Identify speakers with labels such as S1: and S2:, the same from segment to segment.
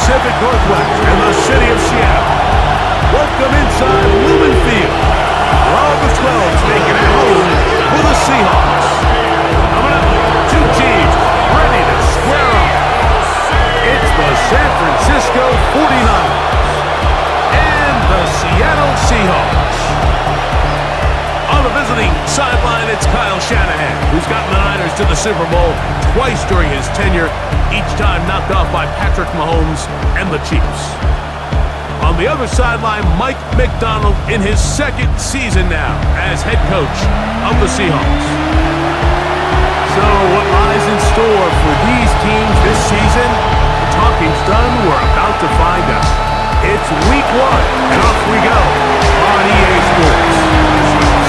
S1: Pacific Northwest in the city of Seattle. Welcome inside Lumen Field, where all the 12s make it at home for the Seahawks. Coming up, two teams ready to square up. It's the San Francisco 49ers and the Seattle Seahawks. On the visiting sideline, it's Kyle Shanahan, who's gotten the Niners to the Super Bowl twice during his tenure, each time knocked off by Patrick Mahomes and the Chiefs. On the other sideline, Mike McDonald in his second season now as head coach of the Seahawks. So what lies in store for these teams this season? The talking's done. We're about to find out. It's week 1, and off we go on EA Sports.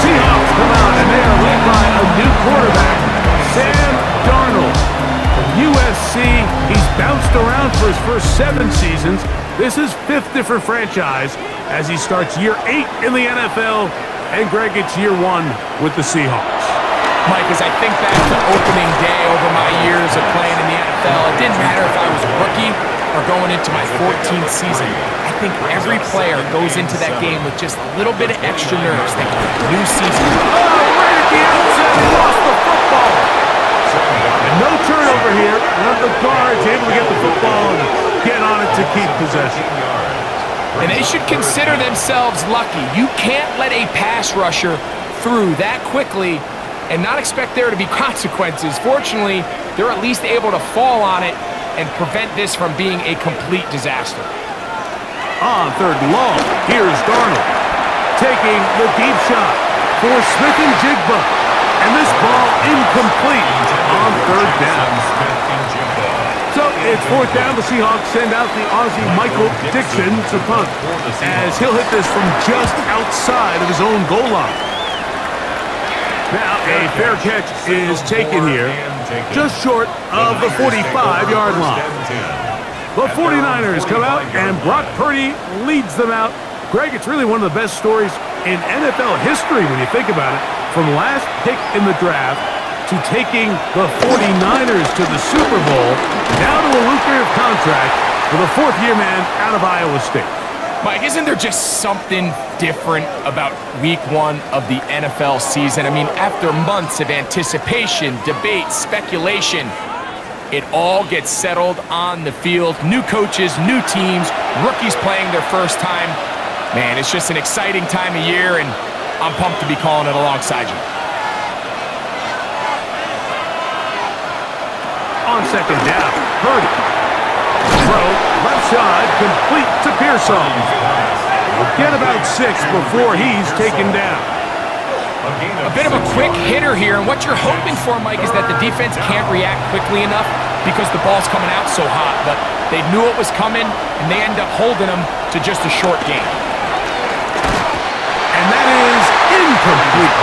S1: Seahawks come out, and they are led by a new quarterback, Sam Darnold from USC. He's bounced around for his first 7 seasons. This is 5th different franchise as he starts year 8 in the NFL, and Greg, it's year 1 with the Seahawks.
S2: Mike, as I think back to opening day over my years of playing in the NFL, it didn't matter if I was a rookie or going into my 14th season. I think every player goes into that game with just a little bit of extra nerves thinking, new season.
S1: Oh, right at the outside, he lost the football. And no turnover here. One of the guards able to get the football and get on it to keep possession.
S2: And they should consider themselves lucky. You can't let a pass rusher through that quickly and not expect there to be consequences. Fortunately, they're at least able to fall on it and prevent this from being a complete disaster.
S1: On 3rd and long, here's Darnold taking the deep shot for Smith-Njigba. And this ball incomplete on 3rd down. So it's 4th down. The Seahawks send out the Aussie Michael Dixon to punt, as he'll hit this from just outside of his own goal line. Now a fair catch is taken here, just short of the 45-yard line. The 49ers come out, and Brock Purdy leads them out. Greg, it's really one of the best stories in NFL history when you think about it. From last pick in the draft to taking the 49ers to the Super Bowl, now to a lucrative contract with a 4th-year man out of Iowa State.
S2: Mike, isn't there just something different about week 1 of the NFL season? I mean, after months of anticipation, debate, speculation, it all gets settled on the field. New coaches, new teams, rookies playing their first time. Man, it's just an exciting time of year, and I'm pumped to be calling it alongside you.
S1: On 2nd down, Purdy. Throw, left side, complete to Pearson. He'll get about 6 before he's taken down.
S2: A bit of a quick hitter here, and what you're hoping for, Mike, is that the defense can't react quickly enough because the ball's coming out so hot, but they knew it was coming, and they end up holding them to just a short game.
S1: And that is incomplete.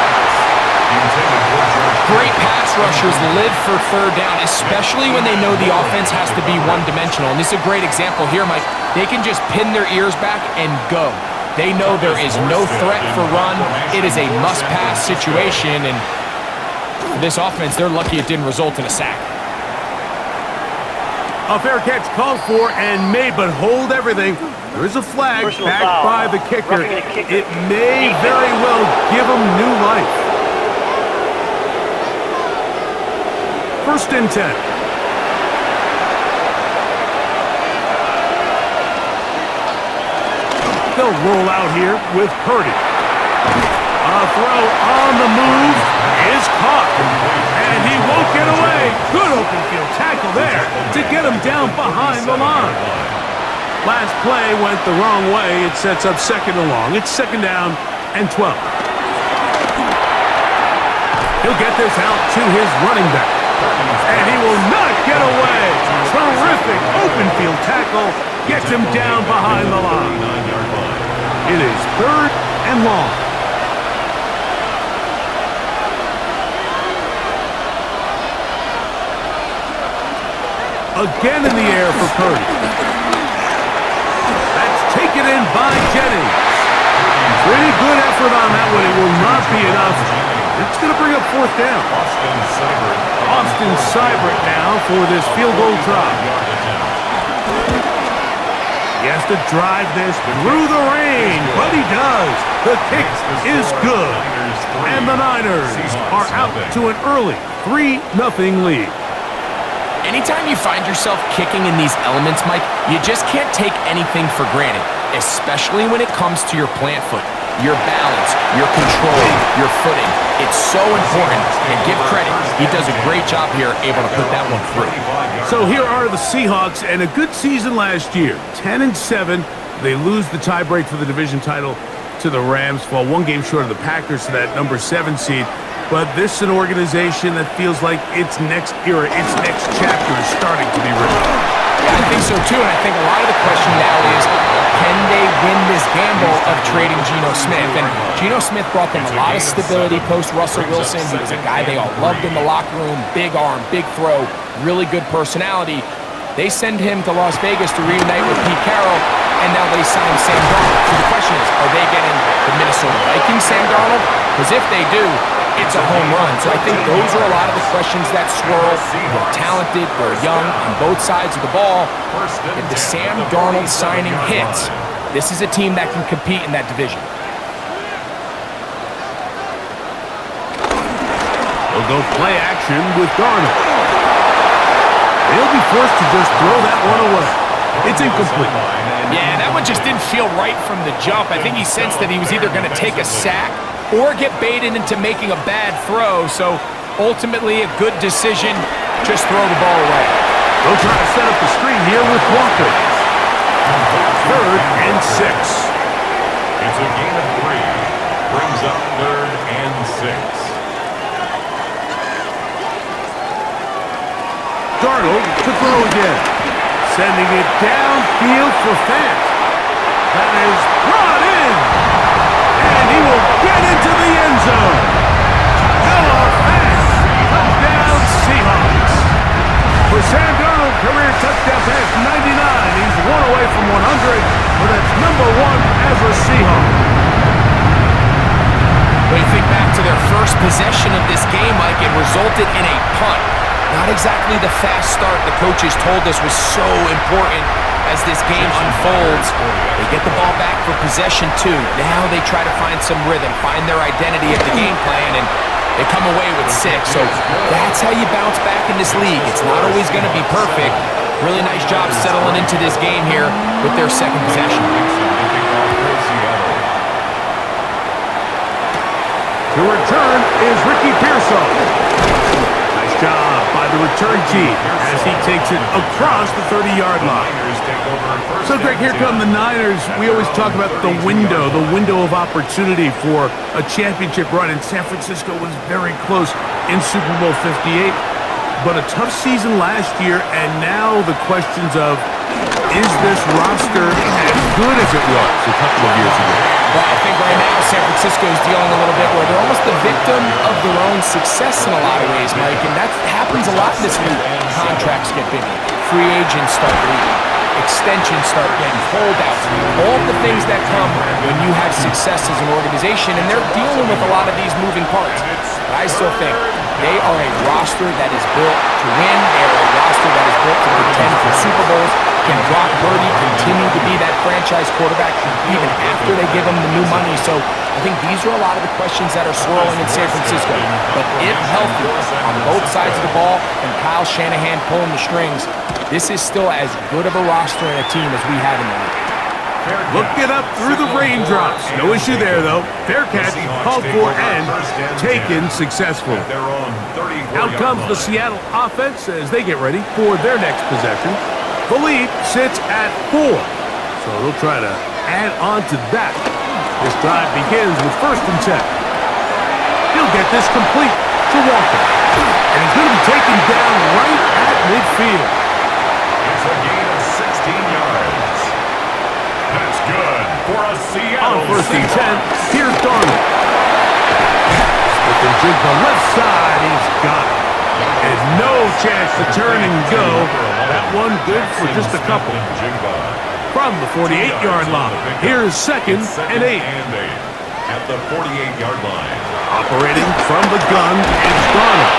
S2: Great pass rushers live for 3rd down, especially when they know the offense has to be one-dimensional. And this is a great example here, Mike. They can just pin their ears back and go. They know there is no threat for run. It is a must-pass situation, and for this offense, they're lucky it didn't result in a sack.
S1: A fair catch called for and made, but hold everything. There is a flag backed by the kicker. It may very well give him new life. 1st and 10. They'll roll out here with Purdy. A throw on the move is caught. And he won't get away. Good open field tackle there to get him down behind the line. Last play went the wrong way. It sets up 2nd and long. It's 2nd down and 12. He'll get this out to his running back. And he will not get away. Terrific open field tackle. Gets him down behind the line. It is 3rd and long. Again in the air for Purdy. That's taken in by Jennings. Pretty good effort on that one. It will not be enough. It's going to bring up 4th down. Austin Seibert now for this field goal try. He has to drive this through the rain, but he does. The kick is good. And the Niners are out to an early 3-0 lead.
S2: Anytime you find yourself kicking in these elements, Mike, you just can't take anything for granted, especially when it comes to your plant foot, your balance, your control, your footing. It's so important, and give credit. He does a great job here, able to put that one through.
S1: So here are the Seahawks, and a good season last year. 10-7. They lose the tiebreak for the division title to the Rams, fall one game short of the Packers to that number 7 seed. But this is an organization that feels like its next era, its next chapter is starting to be written.
S2: Yeah, I think so too, and I think a lot of the question now is, can they win this gamble of trading Geno Smith? And Geno Smith brought them a lot of stability post-Russell Wilson. He was a guy they all loved in the locker room, big arm, big throw, really good personality. They send him to Las Vegas to reunite with Pete Carroll, and now they sign Sam Darnold. So the question is, are they getting the Minnesota Vikings Sam Darnold? Because if they do, it's a home run. So I think those are a lot of the questions that swirl. They're talented, they're young on both sides of the ball. If the Sam Darnold signing hits, this is a team that can compete in that division.
S1: They'll go play action with Darnold. He'll be forced to just throw that one away. It's incomplete.
S2: Yeah, that one just didn't feel right from the jump. I think he sensed that he was either going to take a sack or get baited into making a bad throw. So ultimately a good decision, just throw the ball away.
S1: They'll try to set up the screen here with Walker. 3rd and 6.
S3: It's a gain of 3. Brings up 3rd and 6.
S1: Darnold to throw again. Sending it downfield for Fant. That is brought in. And he will get into the end zone. Noah Fant. Touchdown Seahawks. For Sam Darnold, career touchdown pass 99. He's one away from 100, but that's number 1 as a Seahawk.
S2: When you think back to their first possession of this game, Mike, it resulted in a punt. Not exactly the fast start the coaches told us was so important as this game unfolds. They get the ball back for possession 2. Now they try to find some rhythm, find their identity of the game plan, and they come away with 6. So that's how you bounce back in this league. It's not always going to be perfect. Really nice job settling into this game here with their second possession.
S1: To return is Ricky Pearsall. Nice job by the return team as he takes it across the 30-yard line. So, Greg, here come the Niners. We always talk about the window of opportunity for a championship run, and San Francisco was very close in Super Bowl 58. But a tough season last year, and now the questions of, is this roster as good as it was a couple of years ago?
S2: Well, I think right now San Francisco is dealing a little bit where they're almost the victim of their own success in a lot of ways, Mike, and that happens a lot in this league. Contracts get bigger, free agents start leaving, extensions start getting holdouts, all the things that come when you have success as an organization, and they're dealing with a lot of these moving parts. But I still think they are a roster that is built to win. They are a roster that is built to contend for Super Bowls. Can Brock Purdy continue to be that franchise quarterback even after they give him the new money? So I think these are a lot of the questions that are swirling in San Francisco. But if healthy on both sides of the ball and Kyle Shanahan pulling the strings, this is still as good of a roster and a team as we have in the league.
S1: Looking up through the raindrops. No issue there, though. Fair catch, called for, and taken successfully. Out comes the Seattle offense as they get ready for their next possession. The lead sits at 4, so they'll try to add on to that. This drive begins with 1st and 10. He'll get this complete to Walker, and he's going to be taken down right at midfield.
S3: It's a gain of 16 yards. That's good for a Seattle.
S1: On 1st and 10, here's Darnold. With the jig the left side, he's got it. And no chance to turn and go. That one good for just a couple. From the 48-yard line, here's 2nd and 8.
S3: At the 48-yard line.
S1: Operating from the gun, it's Darnold.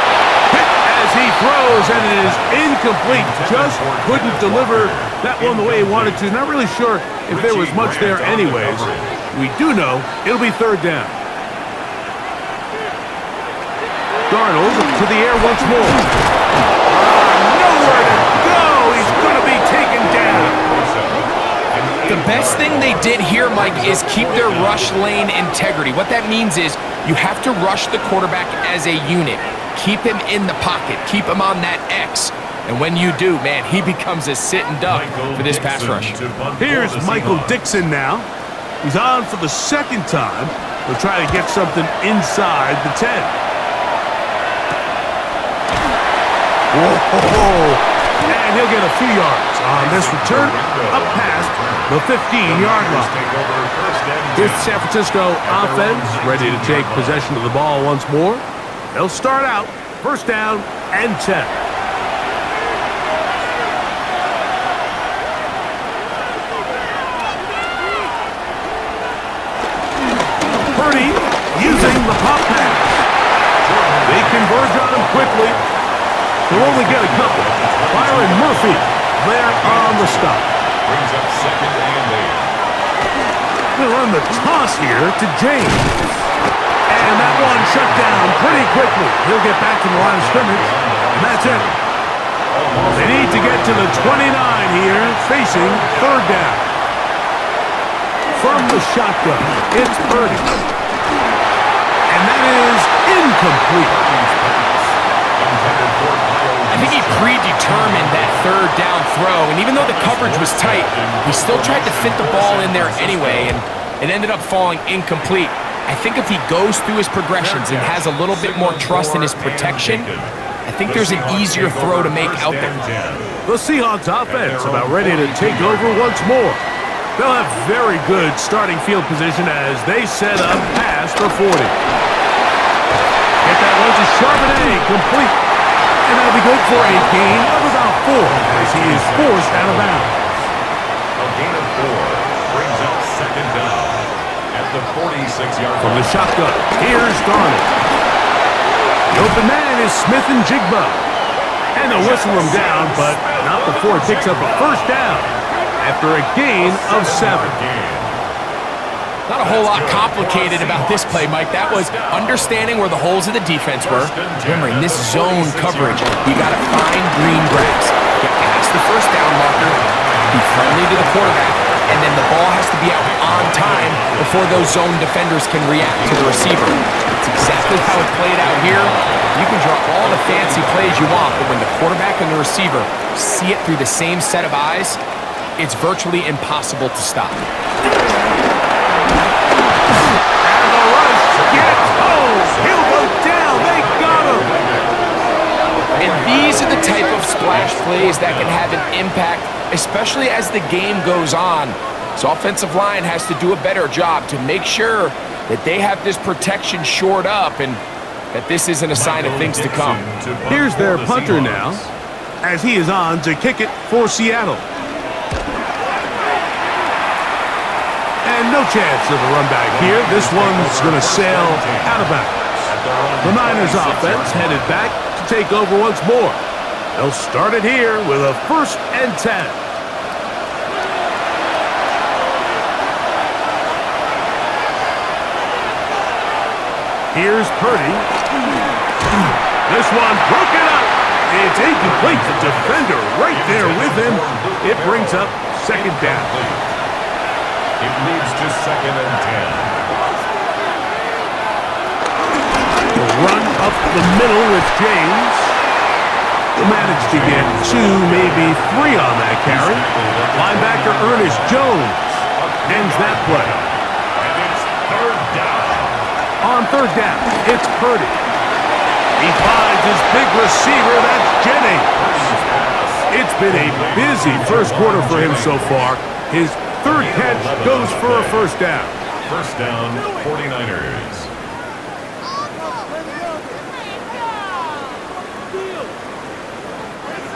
S1: Hit as he throws, and it is incomplete. Just couldn't deliver That one the way he wanted to. Not really sure if there was much there anyways. We do know it'll be third down. Darnold to the air once more. Nowhere to go. He's going to be taken down.
S2: The best thing they did here, Mike, is keep their rush lane integrity. What that means is you have to rush the quarterback as a unit. Keep him in the pocket. Keep him on that X. And when you do, man, he becomes a sitting duck for this pass rush.
S1: Here's Michael Dixon now. He's on for the second time. He'll try to get something inside the 10. Whoa! And he'll get a few yards on this return up past the 15-yard line. Here's the San Francisco offense ready to take possession of the ball once more. They'll start out first down and 10. Purdy using the pop pass. They converge on him quickly. They'll only get a couple. Byron Murphy there on the stop.
S3: Brings up second and 8.
S1: They'll run the toss here to James. And that one shut down pretty quickly. He'll get back to the line of scrimmage, and that's it. They need to get to the 29 here, facing third down. From the shotgun, it's Purdy. And that is incomplete.
S2: I think he predetermined that third down throw, and even though the coverage was tight, he still tried to fit the ball in there anyway, and it ended up falling incomplete. I think if he goes through his progressions and has a little bit more trust in his protection, I think there's an easier throw to make out there.
S1: The Seahawks offense about ready to take over once more. They'll have very good starting field position as they set up pass for 40. Get that one to Charbonnet, complete. And that'll be good for a gain of about 4 as he is forced out of bounds.
S3: A gain of 4 brings up second down at the 46-yard line.
S1: From the shotgun, here's Darnold. The open man is Smith and Jigba. And they'll whistle him down, but not before it picks up a first down after a gain of 7.
S2: Not a whole lot complicated about this play, Mike. That was understanding where the holes of the defense were. Remember, in this zone coverage, you got to find green grass. Get past the first down marker, be friendly to the quarterback, and then the ball has to be out on time before those zone defenders can react to the receiver. It's exactly how it played out here. You can draw all the fancy plays you want, but when the quarterback and the receiver see it through the same set of eyes, it's virtually impossible to stop.
S1: He'll go down. They got him.
S2: And these are the type of splash plays that can have an impact, especially as the game goes on. So offensive line has to do a better job to make sure that they have this protection shored up and that this isn't a sign of things to come.
S1: Here's their punter now as he is on to kick it for Seattle. And no chance of a run back here. This one's going to sail out of bounds. The Niners offense headed back to take over once more. They'll start it here with a first and 10. Here's Purdy. This one broken up. It's incomplete. The defender right there with him. It brings up second down.
S3: It leads to second and 10.
S1: The run up the middle with James. He'll manage to get 2, maybe 3 on that carry. Linebacker Ernest Jones ends that play.
S3: And it's third down.
S1: On third down, it's Purdy. He finds his big receiver, that's Jennings. It's been a busy first quarter for him so far. His third catch goes for a first down.
S3: First down, 49ers.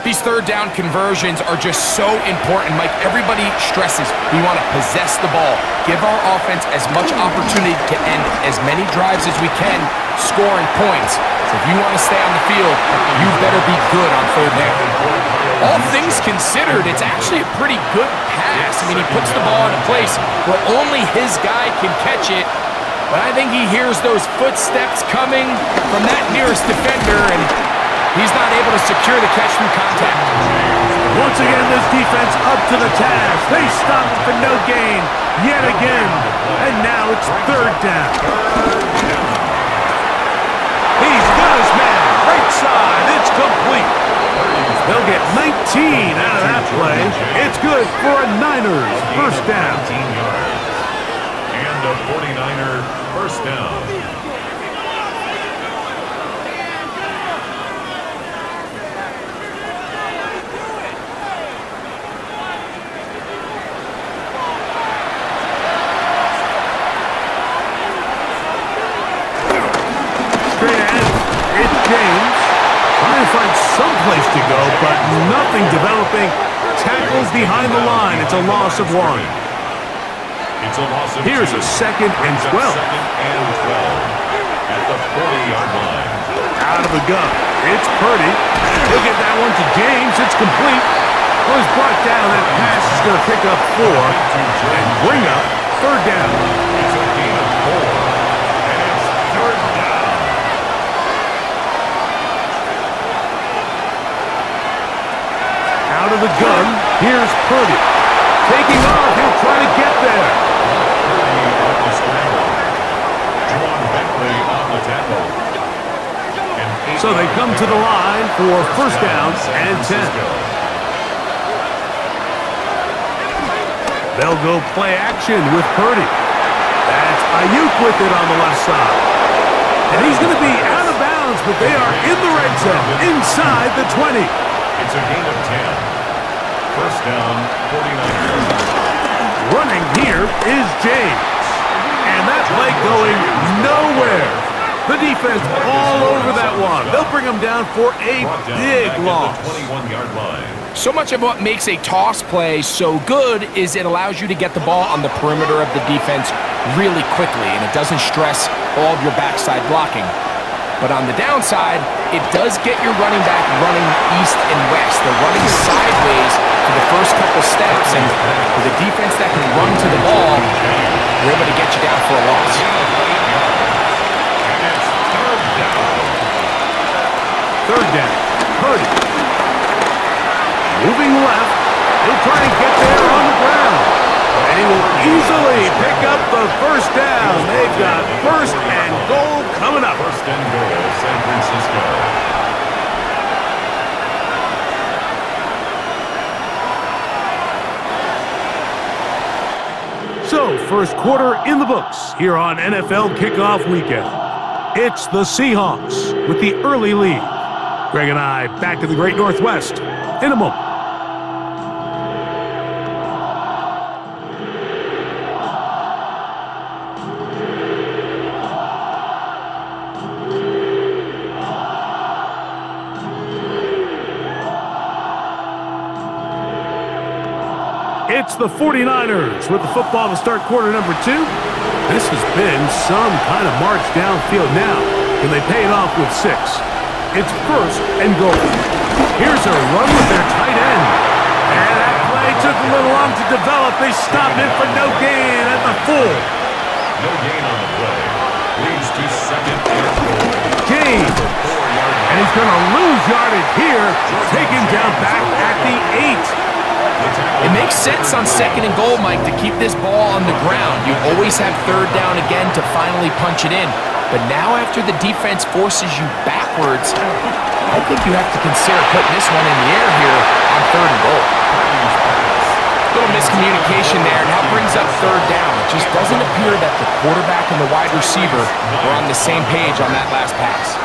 S2: These third down conversions are just so important, Mike. Everybody stresses we want to possess the ball, give our offense as much opportunity to end as many drives as we can, scoring points. So if you want to stay on the field, you better be good on third down. all things considered, it's actually a pretty good pass. I mean, he puts the ball in a place where only his guy can catch it. But I think he hears those footsteps coming from that nearest defender, and he's not able to secure the catch through contact.
S1: Once again, this defense up to the task. They stop it for no gain yet again. And now it's third down. He's got his man. Right side. It's complete. They'll get 19 out of that play. It's good for a Niners first down.
S3: And a 49er first down.
S1: Trying to find some place to go, but nothing developing. Tackles behind the line. It's a loss of one.
S3: It's a loss of
S1: Here's
S3: two.
S1: a second and 12.
S3: Second and 12 at the 40-yard line.
S1: Out of the gun. It's Purdy. He'll get that one to James. It's complete. Well, he's brought down. That pass is going to pick up 4 and bring up third down.
S3: It's a gain of 4, and it's third down.
S1: Out of the gun, here's Purdy. Taking off, he'll try to get there.
S3: Purdy on the scramble. Juwan Bentley on the tackle.
S1: So they come to the line for first down and 10. They'll go play action with Purdy. That's Ayuk with it on the left side. And he's going to be out of bounds, but they are in the red zone, inside the 20.
S3: It's a gain of 10. First down, 49ers.
S1: Running here is James. And that play going nowhere. The defense all over that one. They'll bring him down for a big loss.
S3: 21-yard line.
S2: So much of what makes a toss play so good is it allows you to get the ball on the perimeter of the defense really quickly, and it doesn't stress all of your backside blocking. But on the downside, it does get your running back running east and west. They're running sideways for the first couple steps, and with a defense that can run to the ball, they're able to get you down for a loss.
S1: Third down. Purdy. Moving left. He'll try to get there on the ground. And he will easily pick up the first down. They've got first and goal coming up.
S3: First and goal, San Francisco.
S1: So, first quarter in the books here on NFL Kickoff Weekend. It's the Seahawks with the early lead. Greg and I back to the Great Northwest in a moment. It's the 49ers with the football to start quarter number 2. This has been some kind of march downfield now. Can they pay it off with 6? It's first and goal. Here's a run with their tight end. And that play took a little long to develop. They stopped it for no gain at the 4.
S3: No gain on the play. Leads to second and goal.
S1: James. And he's going to lose yardage here. Taken down back at the 8.
S2: It makes sense on second and goal, Mike, to keep this ball on the ground. You always have third down again to finally punch it in. But now after the defense forces you backwards, I think you have to consider putting this one in the air here on third and goal. Little miscommunication there. Now brings up third down. It just doesn't appear that the quarterback and the wide receiver were on the same page on that last pass.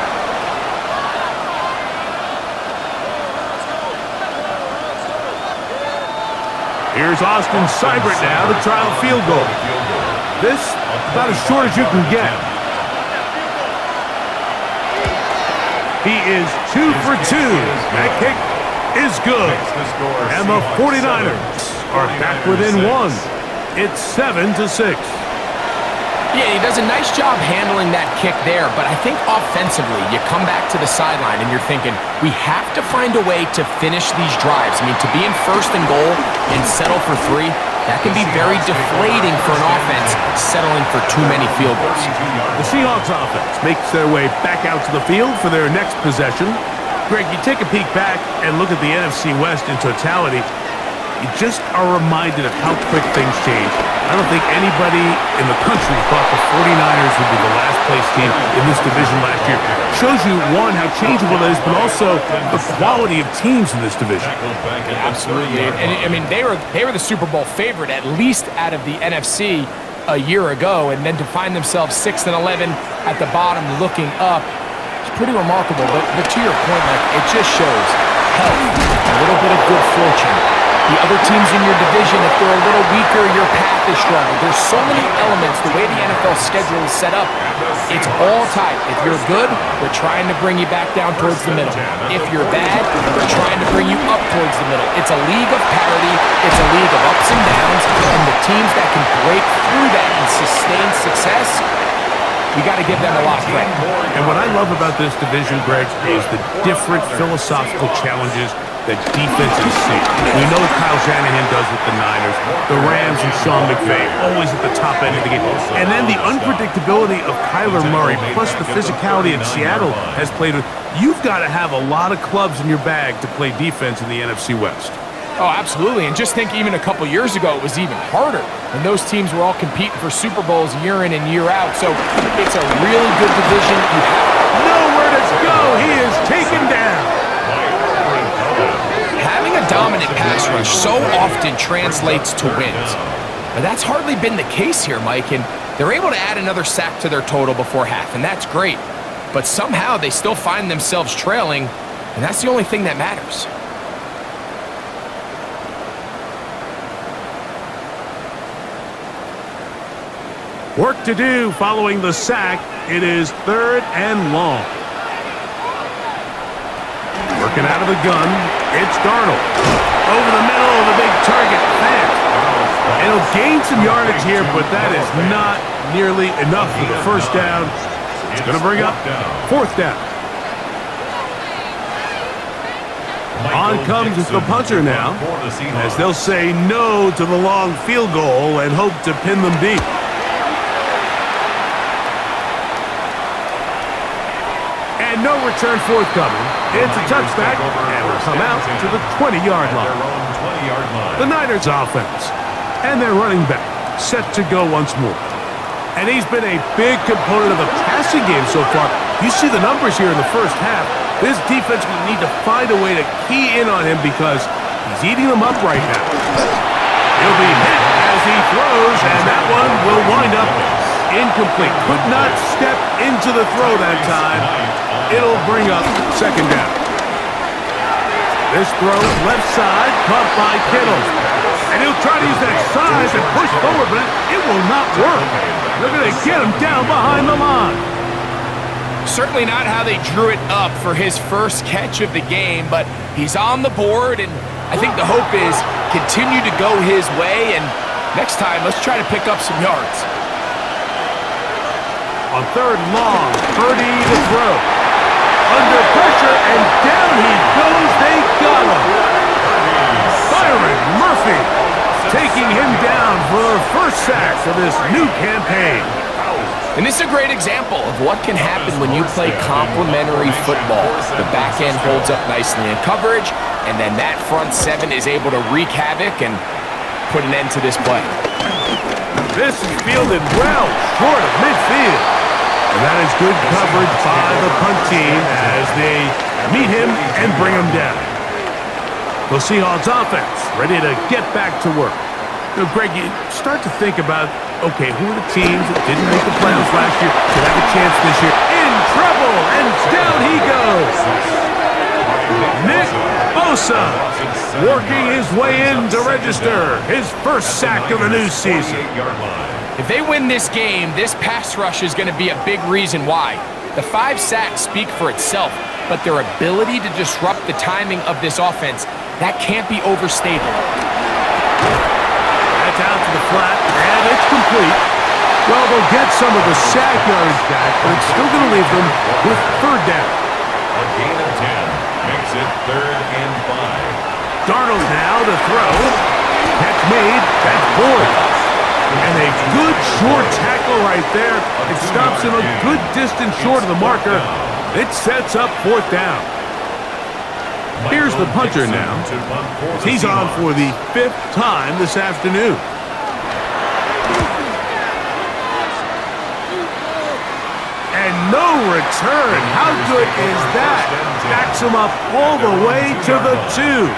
S1: Here's Austin Seibert now to try a field goal. This, about as short as you can get. He is 2 for 2. That kick is good. And the 49ers are back within 1. It's 7-6.
S2: Yeah, he does a nice job handling that kick there, but I think offensively, you come back to the sideline and you're thinking, we have to find a way to finish these drives. I mean, to be in first and goal and settle for 3, that can be very deflating for an offense settling for too many field goals.
S1: The Seahawks offense makes their way back out to the field for their next possession. Greg, you take a peek back and look at the NFC West in totality. You just are reminded of how quick things change. I don't think anybody in the country thought the 49ers would be the last place team in this division last year. Shows you, one, how changeable it is, but also the quality of teams in this division.
S2: Absolutely. And I mean, they were the Super Bowl favorite, at least out of the NFC a year ago, and then to find themselves 6 and 11 at the bottom looking up, it's pretty remarkable. But to your point, Mike, it just shows health, a little bit of good fortune. The other teams in your division, if they're a little weaker, your path is stronger. There's so many elements. The way the NFL schedule is set up, it's all tight. If you're good, they're trying to bring you back down towards the middle. If you're bad, they're trying to bring you up towards the middle. It's a league of parity. It's a league of ups and downs. And the teams that can break through that and sustain success, we got to give them a lot of credit.
S1: And what I love about this division, Greg, is the different philosophical challenges that defenses see. We know Kyle Shanahan does with the Niners, the Rams and Sean McVay, always at the top end of the game. And then the unpredictability of Kyler Murray, plus the physicality that Seattle has played with. You've got to have a lot of clubs in your bag to play defense in the NFC West.
S2: Oh, absolutely. And just think even a couple years ago, it was even harder when those teams were all competing for Super Bowls year in and year out. So it's a really good division. You have
S1: nowhere to go. He is taken down.
S2: Having a dominant pass rush so often translates to wins. But that's hardly been the case here, Mike. And they're able to add another sack to their total before half, and that's great. But somehow they still find themselves trailing, and that's the only thing that matters.
S1: Work to do following the sack. It is 3rd and long. Working out of the gun, it's Darnold. Over the middle of the big target, fast. And he'll gain some yardage here, but that is not nearly enough for the first down. It's going to bring up 4th down. On comes the punter now, as they'll say no to the long field goal and hope to pin them deep. And no return forthcoming. It's a touchback, and will come out to the 20-yard line. The Niners offense, and their running back, set to go once more. And he's been a big component of the passing game so far. You see the numbers here in the first half. This defense will need to find a way to key in on him because he's eating them up right now. He'll be hit as he throws, and that one will wind up incomplete. Could not step into the throw that time. It'll bring up 2nd down. This throw left side, caught by Kittle. And he'll try to use that size and push forward, but it will not work. They're going to get him down behind the line.
S2: Certainly not how they drew it up for his first catch of the game, but he's on the board, and I think the hope is continue to go his way, and next time, let's try to pick up some yards.
S1: On 3rd and long, Purdy to throw. Under pressure, and down he goes. They got him. Byron Murphy taking him down for their first sack of this new campaign.
S2: And this is a great example of what can happen when you play complementary football. The back end holds up nicely in coverage, and then that front 7 is able to wreak havoc and put an end to this play.
S1: This is fielded well short of midfield. And that is good coverage by the punt team as they meet him and bring him down. The Seahawks offense ready to get back to work. You know, Greg, you start to think about, okay, who are the teams that didn't make the playoffs last year that have a chance this year? In trouble, and down he goes. Nick Bosa working his way in to register his first sack of the new season.
S2: If they win this game, this pass rush is going to be a big reason why. The 5 sacks speak for itself, but their ability to disrupt the timing of this offense, that can't be overstated.
S1: That's out to the flat, and it's complete. Well, they'll get some of the sack yards back, but it's still going to leave them with third down.
S3: A gain of 10 makes it 3rd and 5.
S1: Darnold now to throw. Catch made. That's Boyd. And a good short tackle right there. It stops him a good distance short of the marker. It sets up 4th down. Here's the punter now. He's on for the 5th time this afternoon. And no return. How good is that? Backs him up all the way to the 2.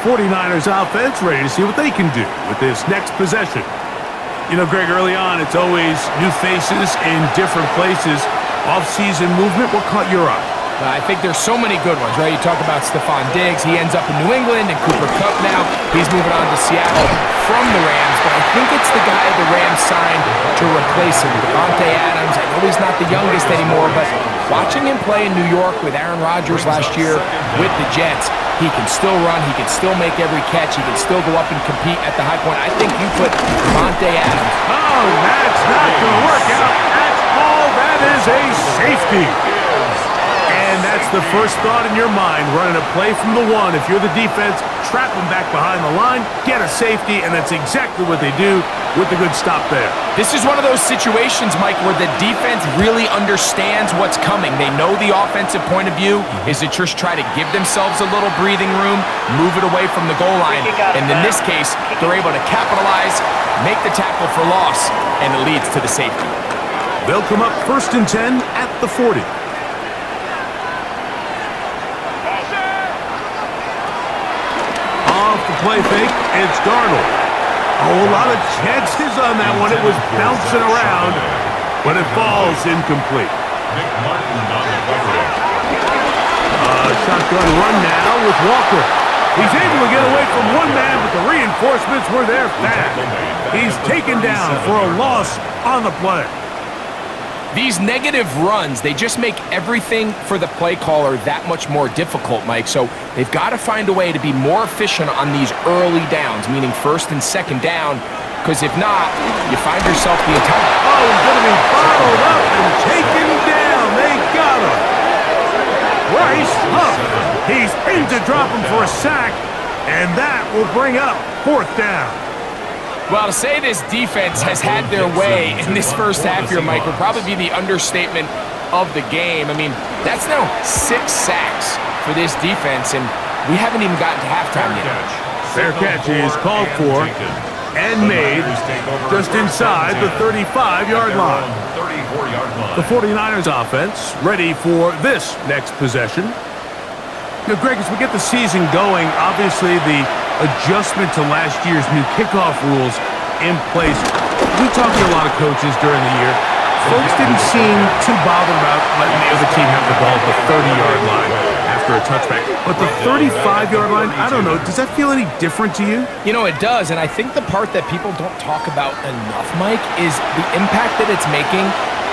S1: 49ers offense ready to see what they can do with this next possession. You know, Greg, early on, it's always new faces in different places. Off-season movement, what caught your eye?
S2: I think there's so many good ones, right? You talk about Stephon Diggs. He ends up in New England, and Cooper Kupp now. He's moving on to Seattle from the Rams, but I think it's the guy the Rams signed to replace him, Devontae Adams. I know he's not the youngest anymore, but watching him play in New York with Aaron Rodgers last year with the Jets, he can still run. He can still make every catch. He can still go up and compete at the high point. I think you put Devontae Adams.
S1: Oh, that's not going to work out at all. That is a safety. And that's the first thought in your mind, running a play from the 1. If you're the defense, trap them back behind the line, get a safety, and that's exactly what they do with the good stop there.
S2: This is one of those situations, Mike, where the defense really understands what's coming. They know the offensive point of view is to just try to give themselves a little breathing room, move it away from the goal line. And in this case, they're able to capitalize, make the tackle for loss, and it leads to the safety.
S1: They'll come up 1st and 10 at the 40. Off the play fake, it's Darnold. Oh, a lot of chances on that one. It was bouncing around, but it falls incomplete.
S3: Nick Martin on the coverage.
S1: Shotgun run now with Walker. He's able to get away from one man, but the reinforcements were there fast. He's taken down for a loss on the play.
S2: These negative runs, they just make everything for the play caller that much more difficult, Mike. So they've got to find a way to be more efficient on these early downs, meaning 1st and 2nd down, because if not, you find yourself the entire...
S1: Oh, he's going to be bottled up and taken down. They got him. Bryce Huff. He's in to drop him for a sack, and that will bring up 4th down.
S2: Well, to say this defense has had their way in this first half here, Mike, would probably be the understatement of the game. I mean, that's now 6 sacks for this defense, and we haven't even gotten to halftime yet.
S1: Fair catch is called for and made just inside the 35-yard line. The 49ers offense ready for this next possession. You know, Greg, as we get the season going, obviously the adjustment to last year's new kickoff rules in place. We talked to a lot of coaches during the year. Folks didn't seem too bothered about letting the other team have the ball at the 30-yard line after a touchback. But the 35-yard line, I don't know, does that feel any different to you?
S2: You know, it does, and I think the part that people don't talk about enough, Mike, is the impact that it's making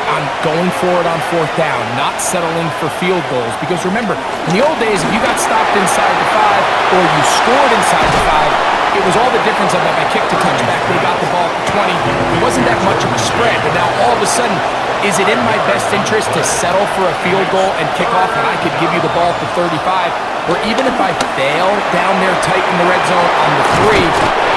S2: on going forward on 4th down, not settling for field goals. Because remember, in the old days, if you got stopped inside the 5 or you scored inside the 5, it was all the difference of if I kicked a touchback, they got the ball at 20. It wasn't that much of a spread, but now all of a sudden, is it in my best interest to settle for a field goal and kick off when I could give you the ball at the 35? Or even if I fail down there tight in the red zone on the 3,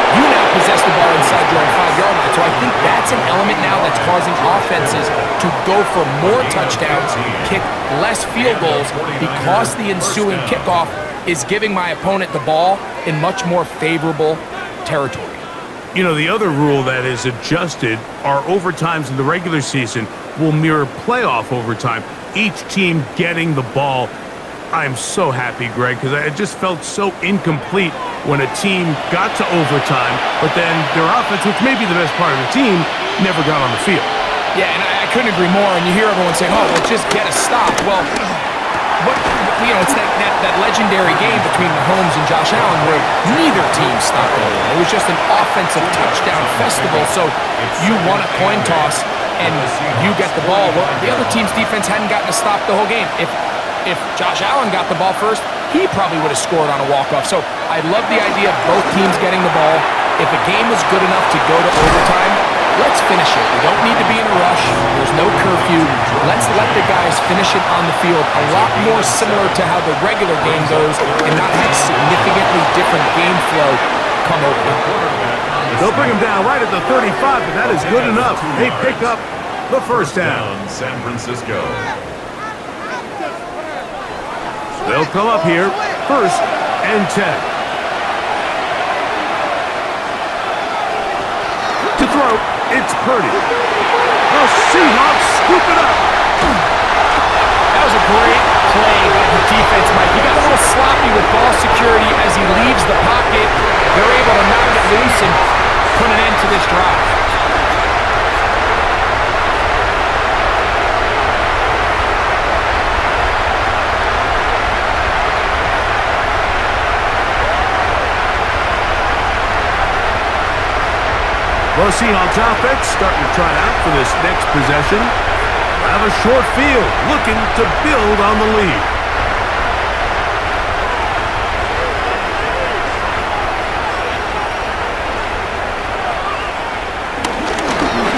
S2: you now possess the ball inside your own 5-yard line. So I think that's an element now that's causing offenses to go for more touchdowns, kick less field goals, because the ensuing kickoff is giving my opponent the ball in much more favorable territory.
S1: You know, the other rule that is adjusted are overtimes in the regular season will mirror playoff overtime, each team getting the ball. I'm so happy, Greg, because it just felt so incomplete when a team got to overtime, but then their offense, which may be the best part of the team, never got on the field.
S2: Yeah, and I couldn't agree more, and you hear everyone saying, oh, well, just get a stop. Well, it's that legendary game between Mahomes and Josh Allen where neither team stopped it. It was just an offensive touchdown festival, so you won a coin toss, and you get the ball. Well, the other team's defense hadn't gotten a stop the whole game. If Josh Allen got the ball first, he probably would have scored on a walk-off. So I love the idea of both teams getting the ball. If a game was good enough to go to overtime, let's finish it. We don't need to be in a rush. There's no curfew. Let's let the guys finish it on the field. A lot more similar to how the regular game goes and not have significantly different game flow come over.
S1: They'll bring him down right at the 35, but that is good enough. They pick up the first down.
S3: San Francisco.
S1: They'll come up here, 1st and 10. To throw, it's Purdy. The Seahawks scoop it up.
S2: That was a great play by the defense, Mike. He got a little sloppy with ball security as he leaves the pocket. They're able to knock it loose and put an end to this drive.
S1: The Seahawks offense starting to try out for this next possession. Have a short field, looking to build on the lead.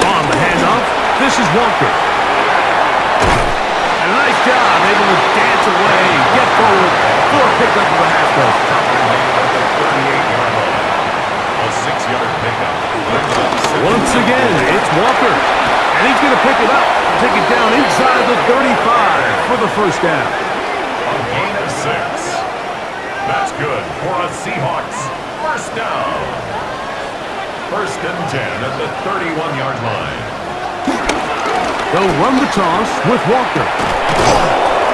S1: On the handoff, this is Walker. And a nice job, able to dance away, get forward for a pickup of the half dozen.
S3: A 6-yard pickup.
S1: Once again, it's Walker. And he's going to pick it up, take it down inside the 35 for the first down.
S3: A gain of 6. That's good for a Seahawks first down. 1st and 10 at the 31-yard line.
S1: They'll run the toss with Walker.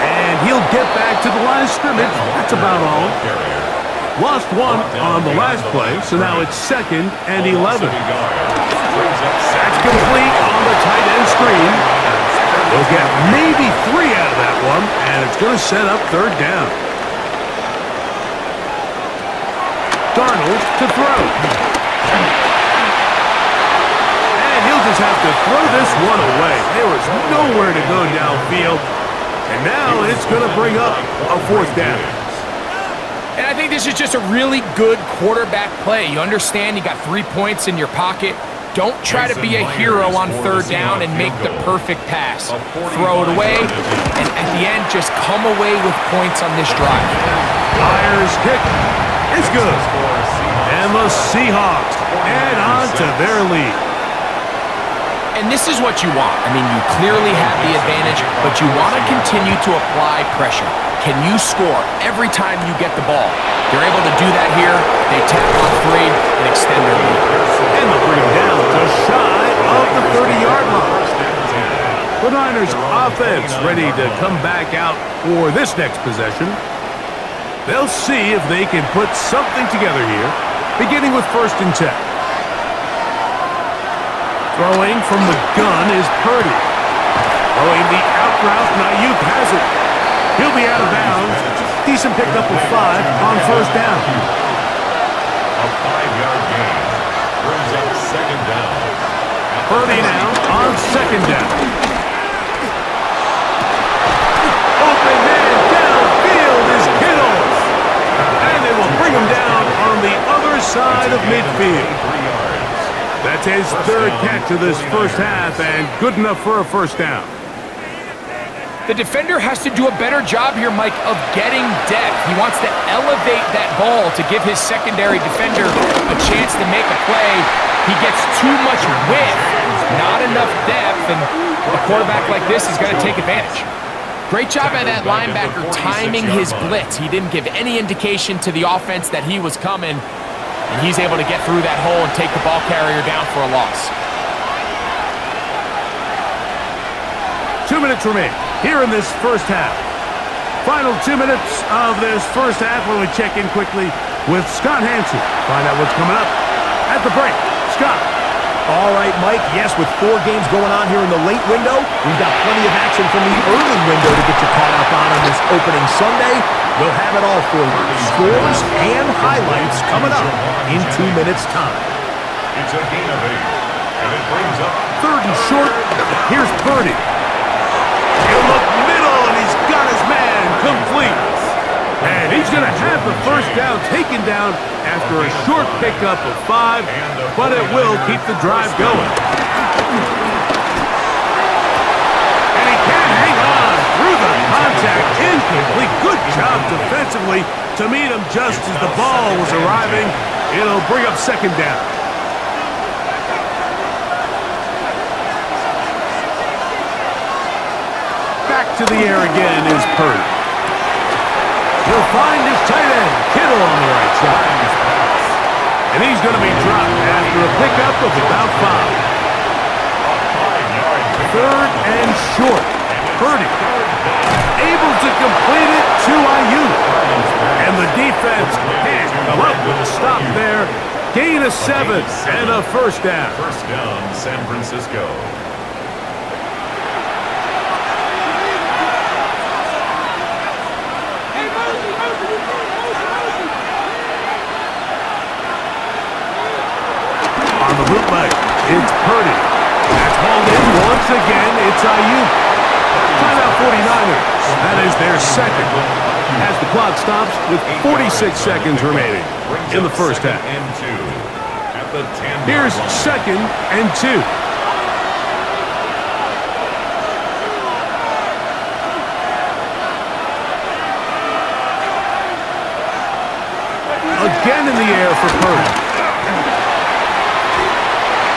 S1: And he'll get back to the line of scrimmage. That's about all. Lost one on the last play, so now it's 2nd and 11. That's complete on the tight end screen. They'll get maybe 3 out of that one, and it's going to set up 3rd down. Darnold to throw. And he'll just have to throw this one away. There was nowhere to go downfield, and now it's going to bring up a 4th down.
S2: And I think this is just a really good quarterback play. You understand you got 3 points in your pocket. Don't try to be a hero on 3rd down and make the perfect pass. Throw it away, and at the end, just come away with points on this drive.
S1: Myers' kick is good. And the Seahawks add on to their lead.
S2: And this is what you want. I mean, you clearly have the advantage, but you want to continue to apply pressure. Can you score every time you get the ball? They're able to do that here. They tap on 3 and extend their lead.
S1: And they'll bring him down just shy of the 30-yard line. The Niners offense ready to come back out for this next possession. They'll see if they can put something together here, beginning with 1st and 10. Throwing from the gun is Purdy. Throwing the out route, Ayuk has it. He'll be out of bounds. Decent pickup of 5 on 1st down.
S3: A 5-yard gain brings up 2nd down.
S1: Purdy now on 2nd down. Open man downfield is Kittle. And they will bring him down on the other side of midfield. That's his 3rd catch of this first half, and good enough for a 1st down.
S2: The defender has to do a better job here, Mike, of getting depth. He wants to elevate that ball to give his secondary defender a chance to make a play. He gets too much width, not enough depth, and a quarterback like this is going to take advantage. Great job by that linebacker timing his blitz. He didn't give any indication to the offense that he was coming, and he's able to get through that hole and take the ball carrier down for a loss.
S1: 2 minutes remain here in this first half. Final 2 minutes of this first half when we check in quickly with Scott Hansen. Find out what's coming up at the break. Scott.
S4: All right, Mike. Yes, with 4 games going on here in the late window, we've got plenty of action from the early window to get you caught up on this opening Sunday. We'll have it all for you. Scores and highlights coming up in 2 minutes' time.
S3: It's a gain of 8, and it brings up
S1: 3rd and short. Here's Purdy. He'll look middle, and he's got his man complete. And he's going to have the first down taken down after a short pickup of 5, but it will keep the drive going. And he can't hang on through the contact. Incomplete. Good job defensively to meet him just as the ball was arriving. It'll bring up second down. Back to the air again is Purdy. He'll find his tight end, Kittle, on the right side. And he's going to be dropped after a pickup of about 5. Third and short. Purdy able to complete it to Ayuk. And the defense can't come up with a stop there. Gain of 7 and a first down.
S3: First down, San Francisco.
S1: On the bootleg, it's Purdy. That's hauled in once again. It's Ayuk. Timeout 49ers. That is their second. As the clock stops with 46 seconds remaining in the first half. Here's second and 2. Again in the air for Purdy.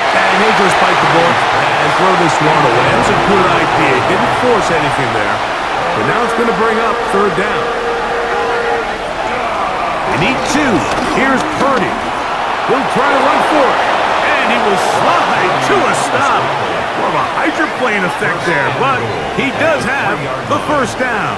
S1: And he'll just bite the bullet and throw this one away. That's a good idea. Didn't force anything there. But now it's going to bring up third down. They need 2. Here's Purdy. He'll try to run for it. And he will slide to a stop. More of a hydroplane effect there. But he does have the first down.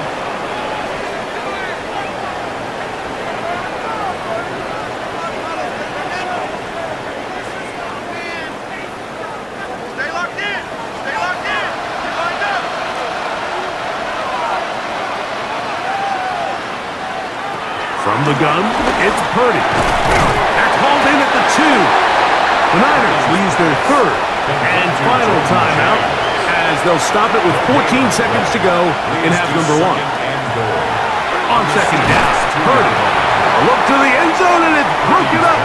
S1: From the gun, it's Purdy. That's hauled in at the 2. The Niners will use their third and final timeout as they'll stop it with 14 seconds to go in half number 1. On second down, Purdy. A look to the end zone and it's broken up.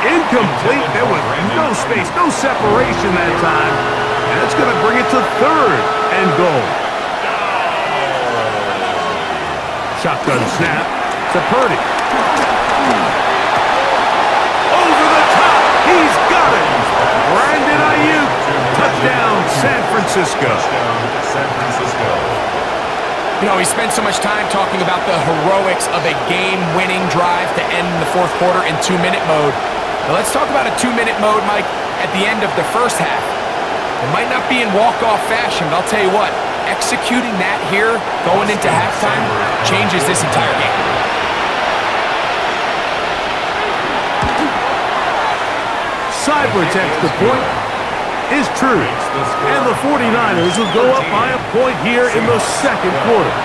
S1: Incomplete. There was no space, no separation that time. And it's going to bring it to third and goal. Shotgun snap to Purdy. Over the top. He's got it. Brandon Ayuk. Touchdown, San Francisco.
S2: You know, we spent so much time talking about the heroics of a game-winning drive to end the fourth quarter in 2-minute mode. Now let's talk about a 2-minute mode, Mike, at the end of the first half. It might not be in walk-off fashion, but I'll tell you what, executing that here going into halftime changes this entire game.
S1: Cyber text the point is true. And the 49ers will go up by a point here in the second quarter.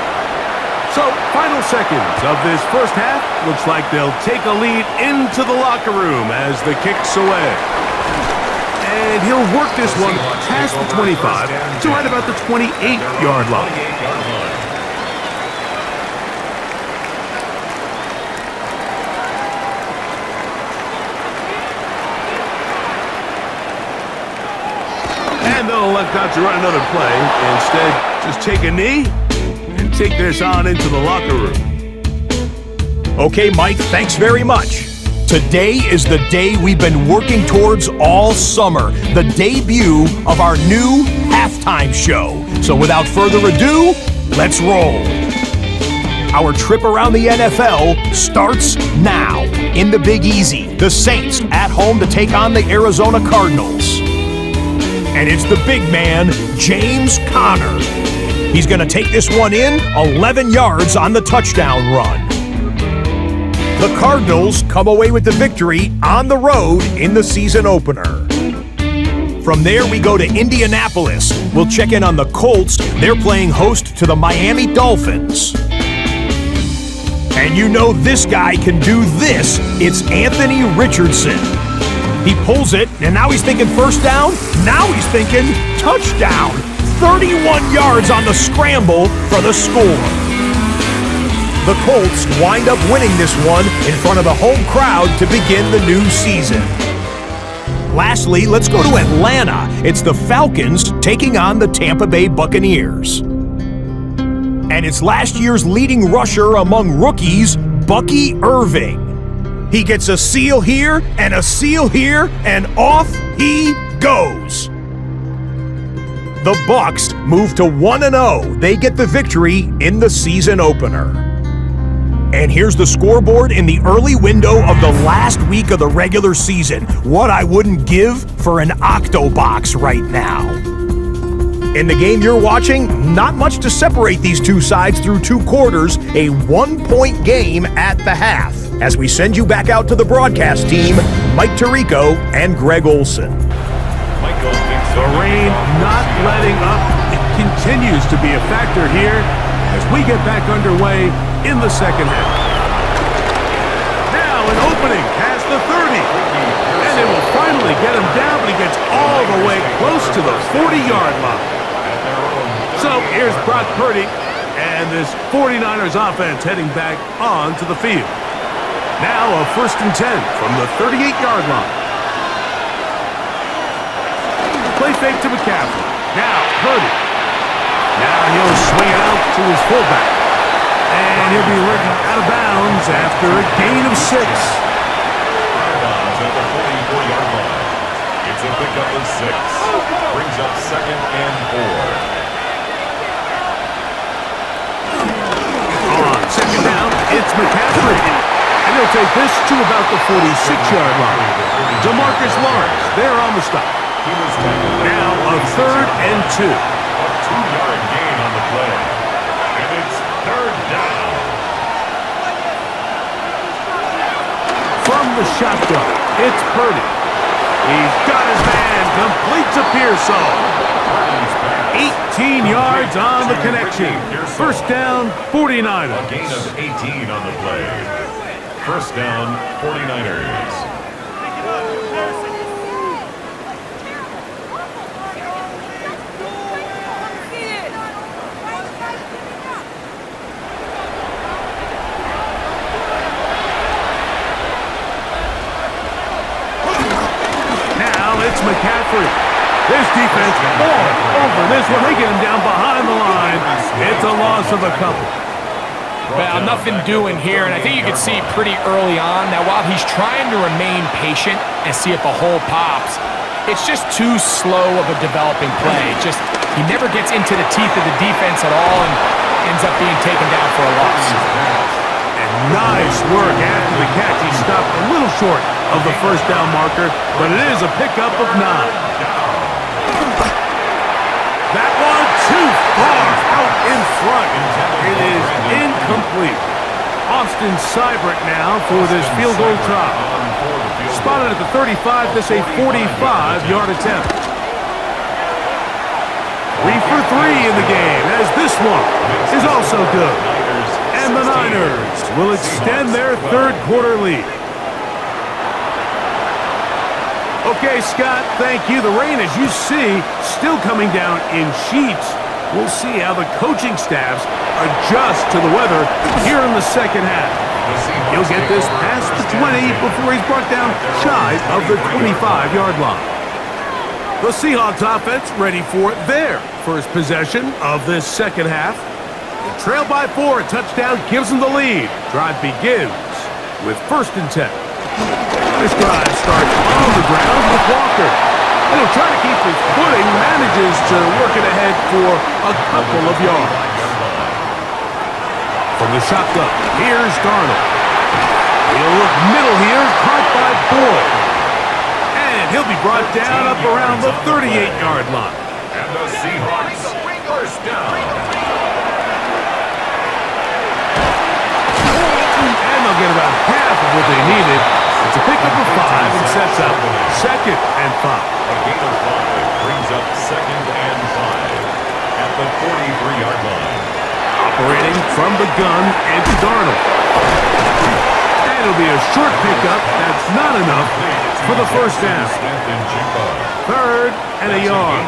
S1: So, final seconds of this first half. Looks like they'll take a lead into the locker room as the kick's away. And he'll work this one past the 25 to right about the 28-yard line. And they'll elect not to run another play. Instead, just take a knee and take this on into the locker room.
S4: Okay, Mike, thanks very much. Today is the day we've been working towards all summer, the debut of our new halftime show. So without further ado, let's roll. Our trip around the NFL starts now. In the Big Easy, the Saints at home to take on the Arizona Cardinals. And it's the big man, James Conner. He's going to take this one in 11 yards on the touchdown run. The Cardinals come away with the victory on the road in the season opener. From there, we go to Indianapolis. We'll check in on the Colts. They're playing host to the Miami Dolphins. And you know this guy can do this. It's Anthony Richardson. He pulls it, and now he's thinking first down. Now he's thinking touchdown. 31 yards on the scramble for the score. The Colts wind up winning this one in front of the home crowd to begin the new season. Lastly, let's go to Atlanta. It's the Falcons taking on the Tampa Bay Buccaneers. And it's last year's leading rusher among rookies, Bucky Irving. He gets a seal here, and off he goes. The Bucs move to 1-0. They get the victory in the season opener. And here's the scoreboard in the early window of the last week of the regular season. What I wouldn't give for an Octobox right now. In the game you're watching, not much to separate these two sides through 2 quarters, a 1-point game at the half. As we send you back out to the broadcast team, Mike Tirico and Greg Olson.
S1: The rain not letting up. It continues to be a factor here as we get back underway in the second half. Now an opening past the 30. And they will finally get him down, but he gets all the way close to the 40-yard line. So here's Brock Purdy and this 49ers offense heading back onto the field. Now a 1st and 10 from the 38-yard line. Play fake to McCaffrey. Now Purdy. Now he'll swing it out to his fullback. And he'll be ridden out of bounds after a gain of 6.
S3: At the 44-yard line. It's a pickup of 6. Brings up 2nd and 4.
S1: On 2nd down, it's McCaffrey. And he'll take this to about the 46-yard line. DeMarcus Lawrence there on the stop. Now a 3rd and 2.
S3: A 2-yard gain on the play. And it's 3rd down.
S1: From the shotgun, it's Purdy. He's got his man, completes a Pearsall. 18 yards on the connection. 1st down, 49ers.
S3: A gain of 18 on the play. 1st down, 49ers.
S1: It's McCaffrey. This defense all over this one. They get him down behind the line. It's a loss of a couple.
S2: Well, nothing doing here, and I think you can see pretty early on. Now, while he's trying to remain patient and see if a hole pops, it's just too slow of a developing play. He never gets into the teeth of the defense at all and ends up being taken down for a loss.
S1: And nice work after the catch. He stopped a little short of the 1st down marker, but it is a pickup of 9. That one too far out in front. It is incomplete. Austin Seibert now for this field goal try. Spotted at the 35, this a 45-yard attempt. 3 for 3 in the game, as this one is also good. And the Niners will extend their 3rd quarter lead. Okay, Scott, thank you. The rain, as you see, still coming down in sheets. We'll see how the coaching staffs adjust to the weather here in the second half. He'll get this past the 20 before he's brought down shy of the 25-yard line. The Seahawks offense ready for their first possession of this second half. They trail by 4. A touchdown gives them the lead. Drive begins with 1st and 10. This drive starts on the ground with Walker. And he'll try to keep his footing, manages to work it ahead for a couple of yards. From the shotgun, here's Darnold. He'll look middle here, caught by Boyd. And he'll be brought down up around the 38-yard line.
S3: And the Seahawks 1st down.
S1: And they'll get about half of what they needed. It's a pickup of 5 and sets up 2nd and 5.
S3: A gain of 5 brings up 2nd and 5 at the 43-yard line.
S1: Operating from the gun, it's Darnold. And it'll be a short pickup. That's not enough for the 1st down. 3rd and a yard.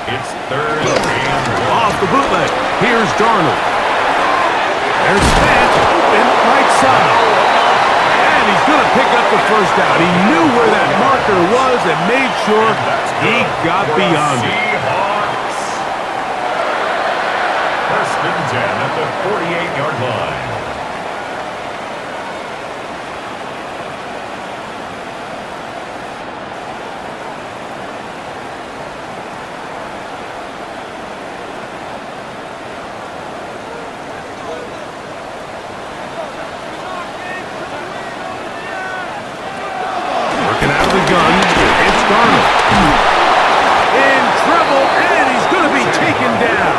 S3: It's 3rd and 1.
S1: Off the bootleg. Here's Darnold. There's Fant open right side. And he's going to pick up the 1st down. He knew where that marker blocker was and made sure he got beyond it.
S3: Seahawks. First and 10 at the 48-yard line.
S1: Working out of the gun, it's Darnold. In trouble, and he's going to be taken down.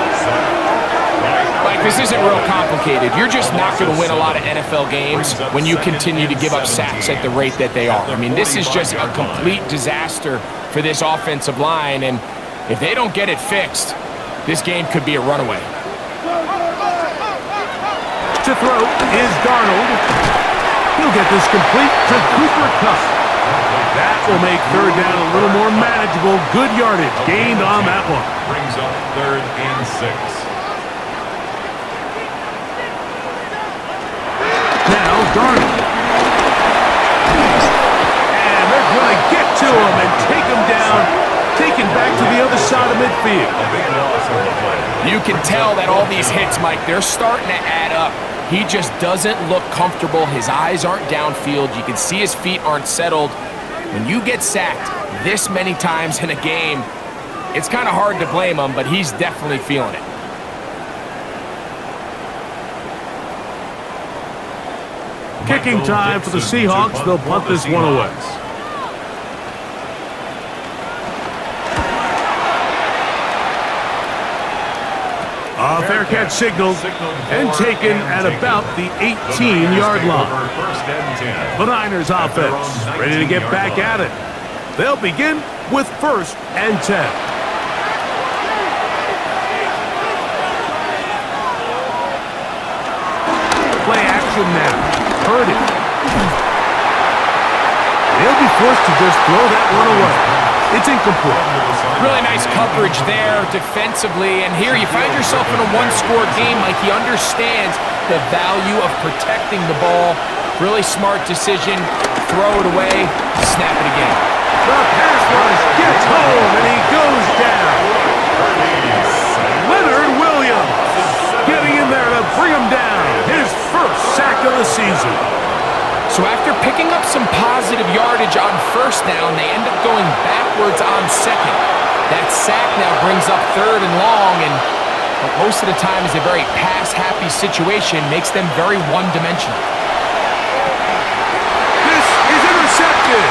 S2: Like, this isn't real complicated. You're just not going to win a lot of NFL games when you continue to give up sacks at the rate that they are. I mean, this is just a complete disaster for this offensive line, and if they don't get it fixed, this game could be a runaway.
S1: To throw is Darnold. He'll get this complete to Cooper Kupp. That will make third down a little more manageable. Good yardage gained on that one.
S3: Brings up 3rd and 6.
S1: Now Darnold. And they're going to get to him and take him down. Taken back to the other side of midfield.
S3: A big loss on the play.
S2: You can tell that all these hits, Mike, they're starting to add up. He just doesn't look comfortable. His eyes aren't downfield. You can see his feet aren't settled. When you get sacked this many times in a game, it's kind of hard to blame him, but he's definitely feeling it.
S1: Kicking time for the Seahawks. They'll punt this one away. A fair catch signaled and taken at about the 18-yard line.
S3: First and 10.
S1: The Niners offense ready to get back at it. They'll begin with 1st and 10. Play action now. Purdy. They'll be forced to just throw that one away. It's incomplete.
S2: Really nice coverage there defensively, and here you find yourself in a one-score game. Like, he understands the value of protecting the ball. Really smart decision. Throw it away, snap it again.
S1: The pass rush gets home, and he goes down. Leonard Williams getting in there to bring him down. His first sack of the season.
S2: So after picking up some positive yardage on 1st down, they end up going backwards on 2nd. That sack now brings up 3rd and long, and what most of the time is a very pass-happy situation, makes them very one-dimensional.
S1: This is intercepted.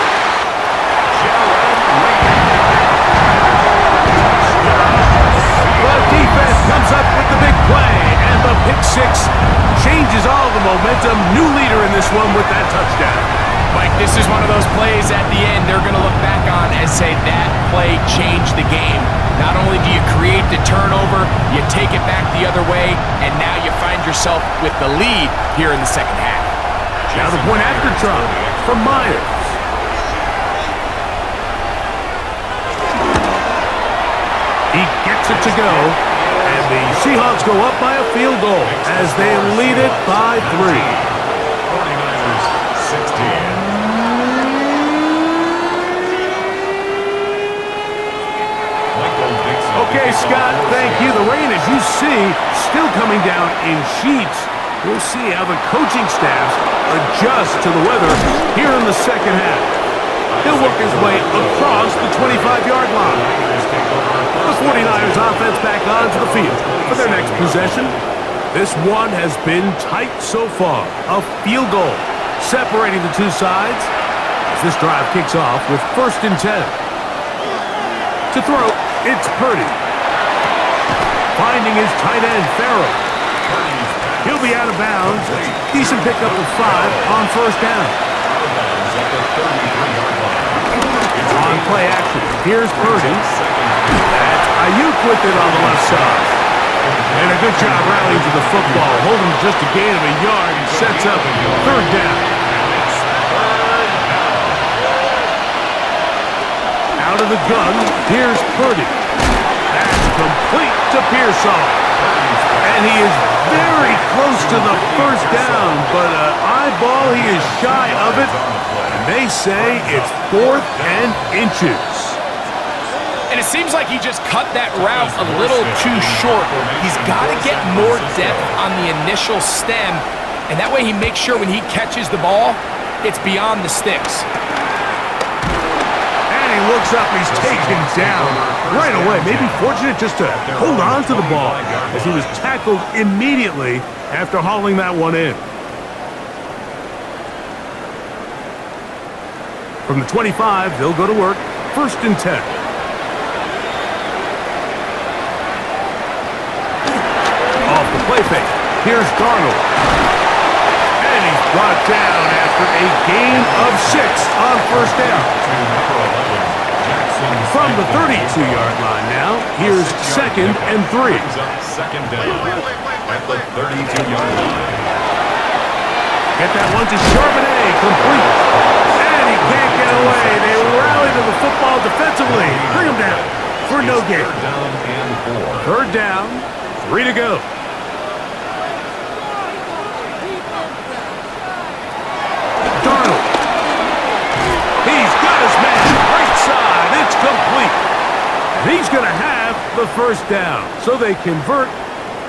S1: The defense comes up with the big play, and the pick six changes all the momentum. New leader in this one with that touchdown.
S2: Mike, this is one of those plays at the end they're going to look back on and say that play changed the game. Not only do you create the turnover, you take it back the other way, and now you find yourself with the lead here in the second half.
S1: Now the point after try from Myers. He gets it to go, and the Seahawks go up by a field goal as they lead it by 3.
S3: 49ers 16.
S1: Okay, Scott, thank you. The rain, as you see, still coming down in sheets. We'll see how the coaching staffs adjust to the weather here in the second half. He'll work his way across the 25-yard line. The 49ers offense back onto the field for their next possession. This one has been tight so far. A field goal separating the two sides as this drive kicks off with 1st and 10. To throw, it's Purdy. Finding his tight end, Farrell. He'll be out of bounds. Decent pickup of 5 on 1st down. On play action, here's Purdy. That's Ayuk with it on the left side. And a good job rallying to the football, holding just a gain of a yard and sets up 3rd down. Out of the gun, here's Purdy. That's complete to Pearsall. And he is very close to the 1st down, but eyeball, he is shy of it. And They say it's 4th and inches.
S2: And it seems like he just cut that route a little too short. He's got to get more depth on the initial stem, and that way he makes sure when he catches the ball, it's beyond the sticks.
S1: And he looks up, he's taken down right away. Maybe fortunate just to hold on to the ball as he was tackled immediately after hauling that one in. From the 25, they'll go to work. 1st and 10. Off the play fake. Here's Darnold. And he's brought down after a gain of 6 on 1st down. From the 32-yard line now, here's 2nd and 3.
S3: Second down at the 32-yard line.
S1: Get that one to Charbonnet, complete. And he can't get away. They rally to the football defensively. Bring him down for no gain. 3rd down, 3 to go. Darnold. He's got his man right side. It's complete. And he's going to have the 1st down. So they convert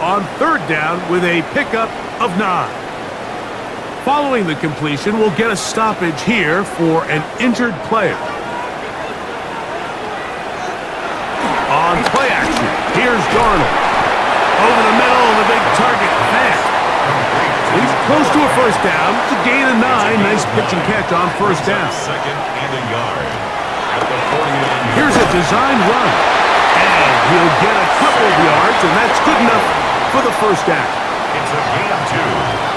S1: on 3rd down with a pickup of 9. Following the completion, we'll get a stoppage here for an injured player. On play action, here's Darnold. Over the middle, the big target, fast. He's close to a 1st down. It's a gain of 9. Nice pitch and catch on 1st down.
S3: 2nd and a yard. At the 49.
S1: Here's a design run. And he'll get a couple of yards, and that's good enough for the 1st down.
S3: It's a gain of 2.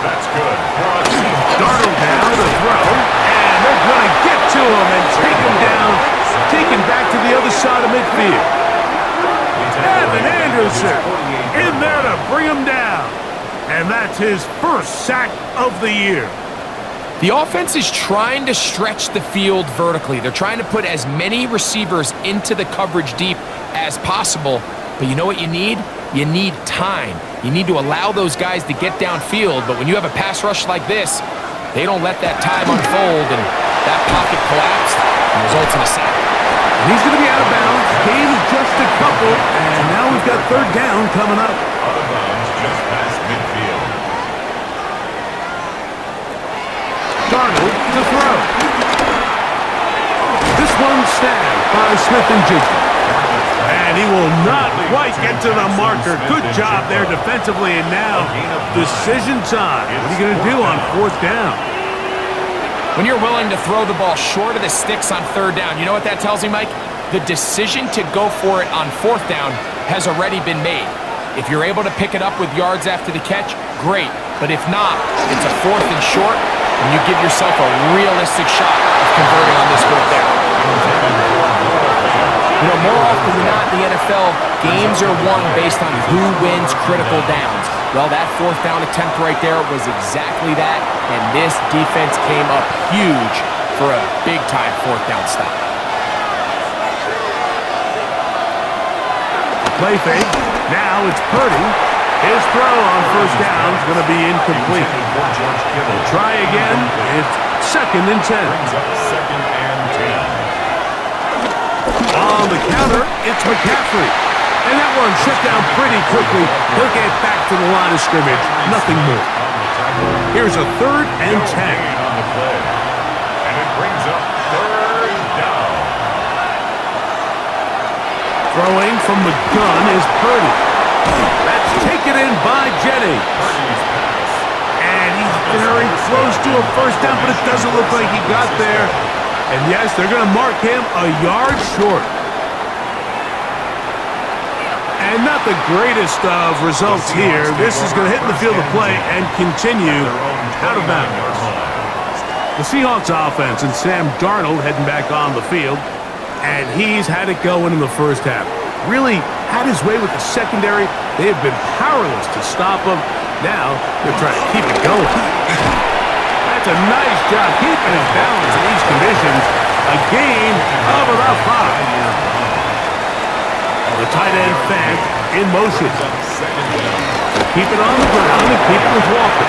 S3: That's good for a Seahawks.
S1: Darnold down to throw, and they're going to get to him and take him down, take him back to the other side of midfield. Evan Anderson in there to bring him down, and that's his 1st sack of the year.
S2: The offense is trying to stretch the field vertically. They're trying to put as many receivers into the coverage deep as possible. But you know what you need? You need time. You need to allow those guys to get downfield. But when you have a pass rush like this, they don't let that time unfold, and that pocket collapsed and results in a sack.
S1: And he's going to be out of bounds. Gain of just a couple, and now we've got 3rd down coming up.
S3: Out of bounds just past midfield.
S1: Darnold to throw. This one snagged by Smith and Jiggy. And he will not quite get to the marker. Good job there defensively, and now decision time. What are you going to do on 4th down?
S2: When you're willing to throw the ball short of the sticks on 3rd down, you know what that tells me, Mike? The decision to go for it on 4th down has already been made. If you're able to pick it up with yards after the catch, great. But if not, it's a 4th and short, and you give yourself a realistic shot of converting on this 4th down. You know, more often than not in the NFL, games are won based on who wins critical downs. Well, that 4th down attempt right there was exactly that, and this defense came up huge for a big-time 4th down stop.
S1: Play fake. Now it's Purdy. His throw on 1st down is going to be incomplete. We'll try again. It's 2nd and 10.
S3: Brings up 2nd and 10.
S1: On the counter, it's McCaffrey. And that one shut down pretty quickly. He'll get back to the line of scrimmage. Nothing more. Here's a 3rd and 10.
S3: On the play. And it brings up 3rd down.
S1: Throwing from the gun is Purdy. That's taken in by Jennings. And he's very close to a 1st down, but it doesn't look like he got there. And yes, they're going to mark him a yard short. And not the greatest of results here. This is going to hit in the field of play and continue out of bounds. The Seahawks offense and Sam Darnold heading back on the field. And he's had it going in the 1st half. Really had his way with the secondary. They have been powerless to stop him. Now they're trying to keep it going. That's a nice job keeping his balance in these conditions. A gain of about 5. The tight end Fant in motion. Keep it on the ground and keep it with Walker.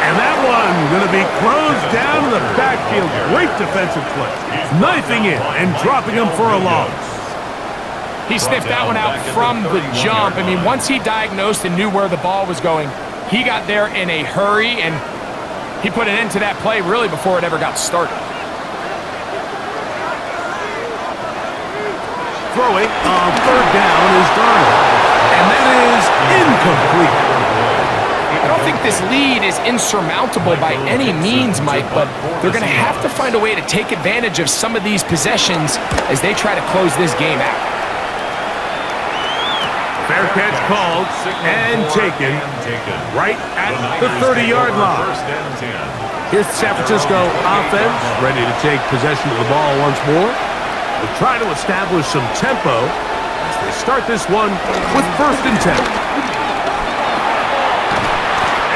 S1: And that one going to be closed down in the backfield. Great defensive play. Knifing in and dropping him for a loss.
S2: He sniffed that one out from the jump. I mean, once he diagnosed and knew where the ball was going, he got there in a hurry, and he put an end to that play really before it ever got started.
S1: Throwing on third down is Darnold. And that is incomplete.
S2: I don't think this lead is insurmountable by any means, Mike, but they're going to have to find a way to take advantage of some of these possessions as they try to close this game out.
S1: Fair catch called and taken right at the 30-yard line. Here's the San Francisco offense ready to take possession of the ball once more. They'll try to establish some tempo as they start this one with 1st and 10.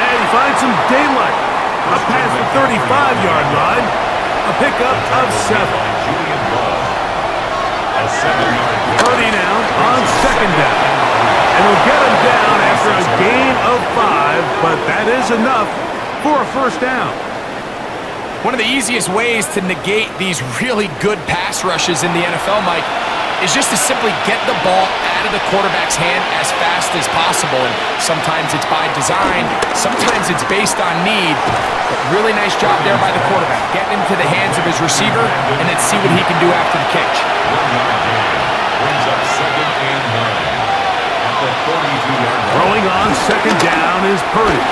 S1: And find some daylight. Up past the 35-yard line. A pickup of 7. Purdy now on 2nd down. And he'll get him down after a gain of 5, but that is enough for a 1st down.
S2: One of the easiest ways to negate these really good pass rushes in the NFL, Mike, is just to simply get the ball out of the quarterback's hand as fast as possible. And sometimes it's by design, sometimes it's based on need. But really nice job there by the quarterback, getting into the hands of his receiver, and then see what he can do after the catch.
S3: Brings up 2nd and 9.
S1: Throwing on 2nd down is Purdy.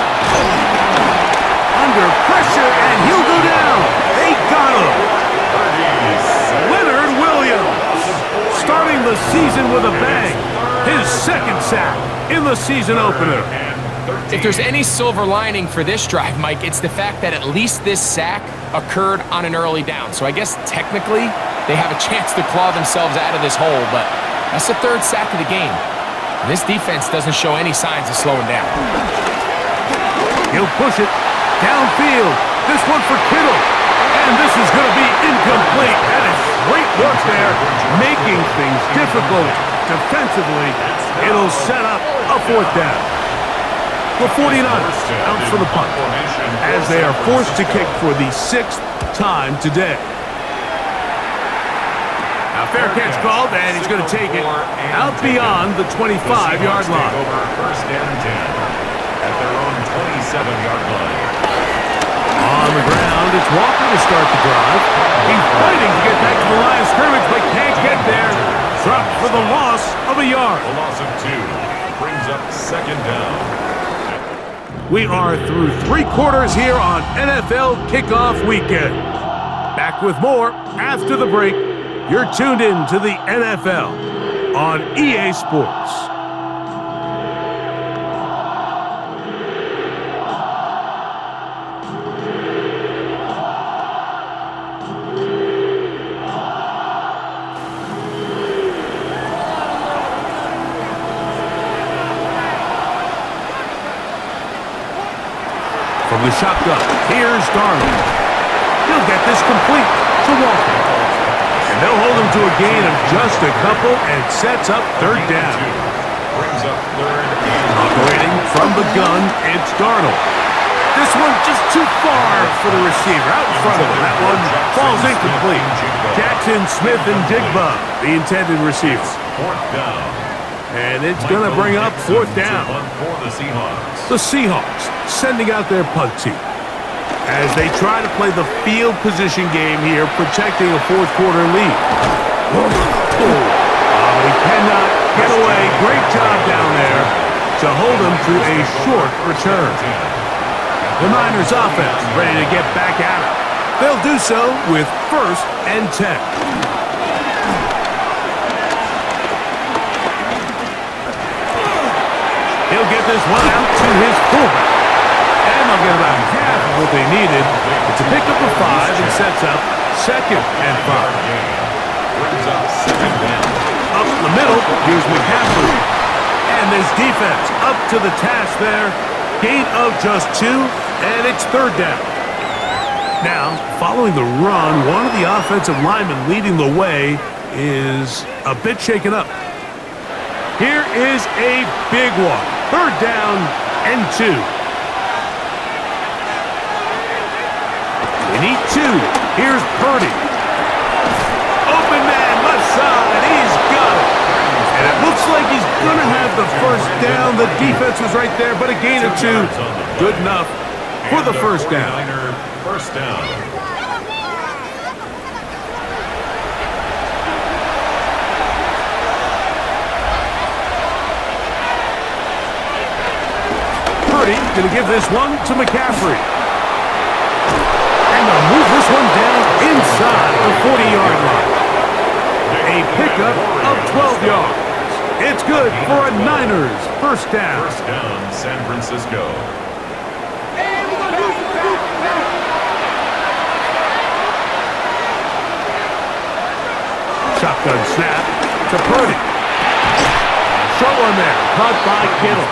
S1: Under pressure, and he'll go down. They got him. Leonard Williams starting the season with a bang. His 2nd sack in the season opener.
S2: If there's any silver lining for this drive, Mike, it's the fact that at least this sack occurred on an early down. So I guess technically they have a chance to claw themselves out of this hole, but that's the 3rd sack of the game. And this defense doesn't show any signs of slowing down.
S1: He'll push it downfield. This one for Kittle. And this is going to be incomplete. That is great work there, making things difficult defensively. It'll set up a 4th down. The 49ers out for the punt as they are forced to kick for the 6th time today. Now, fair catch called, and he's going to take it out beyond the 25-yard line.
S3: 1st and 10 at their own 27-yard line.
S1: On the ground, it's Walker to start the drive. He's fighting to get back to the line of scrimmage, but can't get there. Dropped for the loss of a yard.
S3: A loss of 2 brings up 2nd down.
S1: We are through 3 quarters here on NFL Kickoff Weekend. Back with more after the break. You're tuned in to the NFL on EA Sports. From the shotgun, here's Darnold. He'll get this complete to Walker. And they'll hold him to a gain of just a couple, and it sets up 3rd down.
S3: Brings up 3rd and
S1: Operating from the gun, it's Darnold. This one just too far for the receiver. Out in front of him. That one falls incomplete. Jackson, Smith, and Digba, the intended receivers.
S3: 4th down.
S1: And it's going to bring up 4th down.
S3: For the Seahawks.
S1: The Seahawks sending out their punt team as they try to play the field position game here, protecting a 4th quarter lead. He cannot get away. Great job down there to hold him to a short return. The Niners offense ready to get back at it. They'll do so with 1st and 10. He'll get this one out to his fullback. And they'll get about half of what they needed. It's a pickup of 5 and sets up 2nd and 5.
S3: Brings up 2nd down.
S1: Up the middle, here's McCaffrey. And this defense up to the task there. Gain of just 2, and it's 3rd down. Now, following the run, one of the offensive linemen leading the way is a bit shaken up. Here is a big one. 3rd down and 2. They need 2. Here's Purdy. Open man, left side. He's got it. And it looks like he's going to have the first down. The defense was right there, but a gain of 2. Good enough for the first down.
S3: First down.
S1: Purdy going to give this one to McCaffrey. And they'll move this one down inside the 40-yard line. A pickup of 12 yards. It's good for a Niners first down.
S3: First down, San Francisco.
S1: Shotgun snap to Purdy. Short one there, caught by Kittle.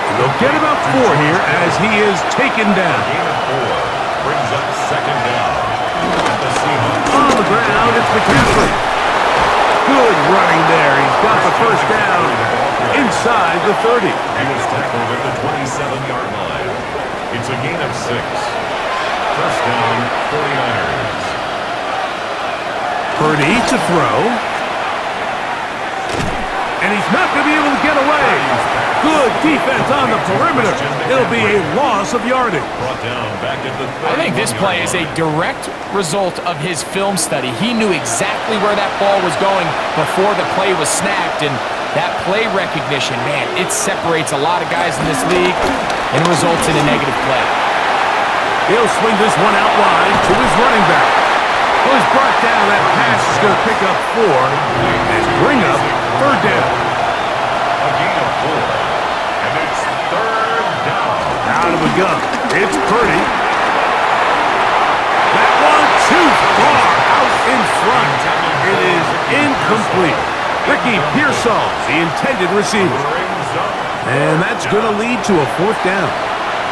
S1: And they'll get about 4 here as he is taken down.
S3: Gain of 4 brings up second down. The Seahawks.
S1: On the ground, it's McCaffrey. Good running there. He's got the first down inside the 30.
S3: He was tackled at the 27-yard line. It's a gain of 6. First down, 49ers.
S1: Purdy to throw. And he's not going to be able to get away. Good defense on the perimeter. It'll be a loss of yardage.
S3: Brought down back at the
S2: I think this play is a direct result of his film study. He knew exactly where that ball was going before the play was snapped, and that play recognition, man, it separates a lot of guys in this league and results in a negative play.
S1: He'll swing this one out wide to his running back. Well, he's brought down. That pass is going to pick up 4 and bring up third down.
S3: A gain of 4. And it's third down.
S1: Out of the gun. It's Purdy. That one too far out in front. It is incomplete. Ricky Pearsall, the intended receiver.
S3: Brings up
S1: And that's going to lead to a fourth down.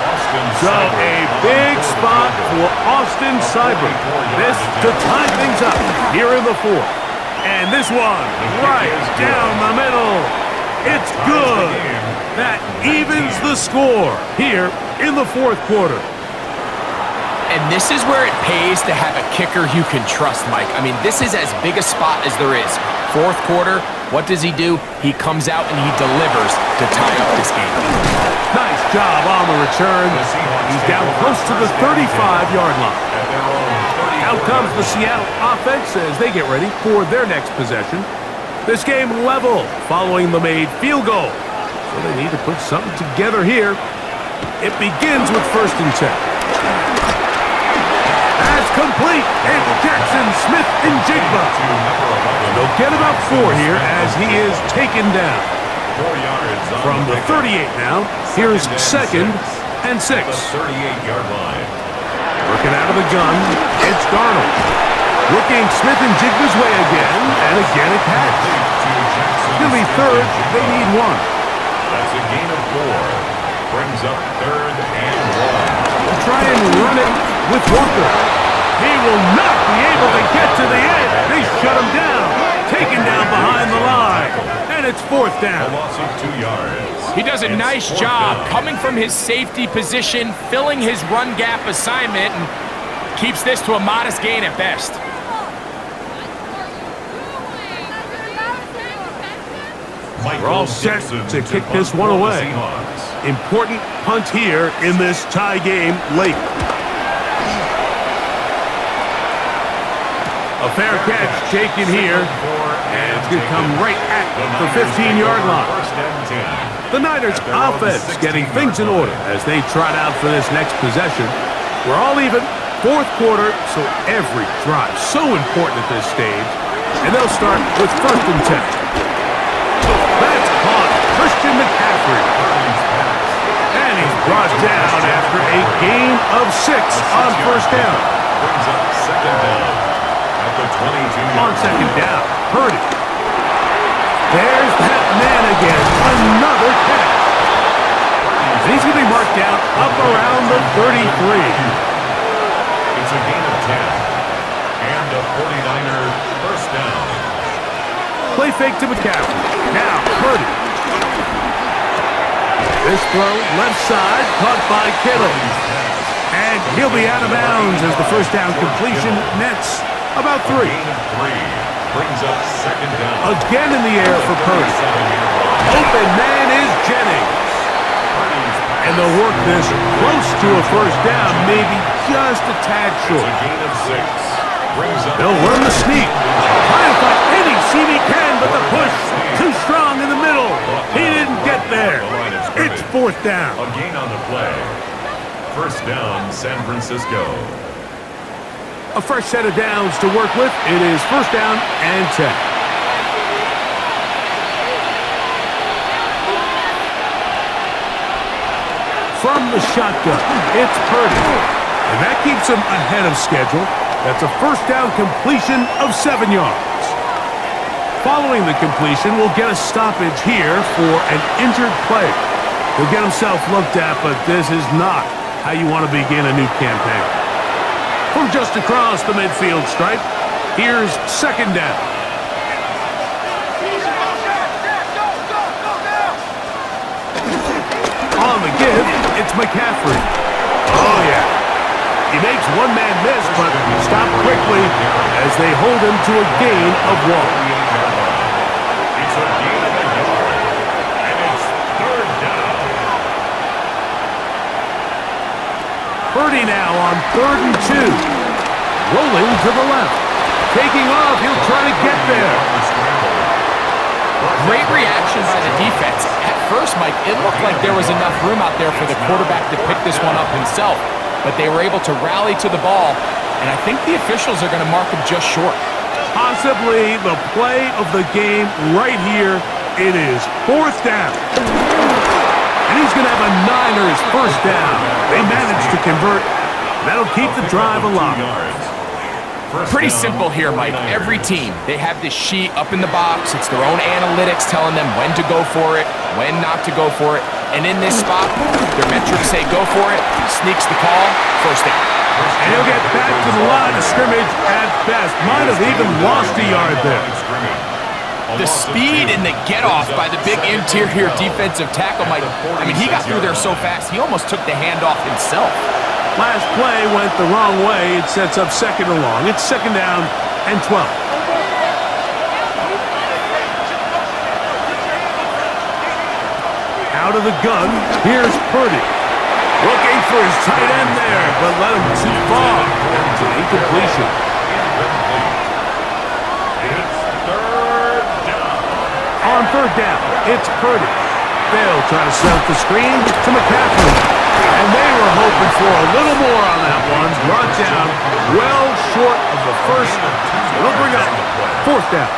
S3: Austin
S1: So
S3: Seibert.
S1: a big spot for Austin Seibert. This to tie things up here in the 4th. And this one right down the middle. It's good. That evens the score here in the 4th quarter.
S2: And this is where it pays to have a kicker you can trust, Mike. I mean, this is as big a spot as there is. 4th quarter, what does he do? He comes out and he delivers to tie up this game.
S1: Nice job on the return. He's down close to the 35-yard line. Out comes the Seattle offense as they get ready for their next possession. This game level following the made field goal. So they need to put something together here. It begins with 1st and 10. That's complete. It's Jackson Smith and Jigba. And they'll get about 4 here as he is taken down.
S3: 4 yards on
S1: From the 38 now, here's 2nd and 6.
S3: The 38-yard line.
S1: Working out of the gun, it's Darnold. Looking Smith and Jigba's way again, and again a catch. He'll be 3rd, they need 1.
S3: That's a gain of 4. Brings up 3rd and 1.
S1: They'll try and run it with Walker. He will not be able to get to the edge. They shut him down. Taken down behind the line. And it's 4th
S3: A
S1: down.
S3: loss of 2 yards.
S2: He does a
S3: It's
S2: nice
S3: 4th
S2: job
S3: down.
S2: coming from his safety position, filling his run gap assignment, and keeps this to a modest gain at best.
S1: We're all set to kick this one away. Important punt here in this tie game late. A fair catch taken here, and it's going to come right at the 15-yard line. The Niners offense getting things in order as they trot out for this next possession. We're all even, 4th quarter, so every drive so important at this stage. And they'll start with 1st and 10. That's caught. Christian McCaffrey. And he's brought down after a gain of 6 on 1st down.
S3: Brings up 2nd down at the 22.
S1: On 2nd down, Purdy. There's that man again. Another catch. And he's going to be marked down up around the 33.
S3: It's a gain of 10. And a 49er first down.
S1: Play fake to McCaffrey. Now, Purdy. This throw, left side, caught by Kittle. And And he'll be out of bounds as the first down completion nets about 3.
S3: Gain of 3 brings up second down.
S1: Again in the air for Purdy. Open man is Jennings. And they'll work this close to a first down, maybe just a tad short.
S3: A gain of 6 brings up.
S1: They'll run the sneak. Trying to find any seam he can, but the push too strong in the middle. He didn't get there. It's fourth down.
S3: A gain on the play. First down, San Francisco.
S1: A fresh set of downs to work with. It is first down and 10. From the shotgun, it's Purdy. And that keeps him ahead of schedule. That's a first down completion of 7 yards. Following the completion, we'll get a stoppage here for an injured player. He'll get himself looked at, but this is not how you want to begin a new campaign. From just across the midfield stripe, here's second down. On the give, it's McCaffrey. Oh, yeah. He makes one man miss, but stop quickly as they hold him to a gain of 1.
S3: It's a gain of a yard, and it's third down.
S1: Purdy now on 3rd and 2. Rolling to the left. Taking off, he'll try to get there.
S2: Great reaction by the defense. At first, Mike, it looked like there was enough room out there for the quarterback to pick this one up himself. But they were able to rally to the ball, and I think the officials are going to mark him just short.
S1: Possibly the play of the game right here. It is fourth down. And he's going to have a Niners first down. They managed to convert. That'll keep the drive alive.
S2: Pretty simple here, Mike. Every team, they have this sheet up in the box. It's their own analytics telling them when to go for it, when not to go for it. And in this spot, their metrics say go for it, sneaks the call, first down.
S1: And he'll get back to the line of scrimmage at best. Might have even lost a yard there.
S2: The speed and the get-off by the big interior defensive tackle, Mike. I mean, he got through there so fast, he almost took the handoff himself.
S1: Last play went the wrong way. It sets up second and long. It's second down and 12. Out of the gun, here's Purdy. Looking for his tight end there, but let him too far. That's an incompletion.
S3: It's third down.
S1: On third down, it's Purdy. They'll try to set up the screen to McCaffrey. And they were hoping for a little more on that one. Brought down well short of the first. They'll bring up fourth down.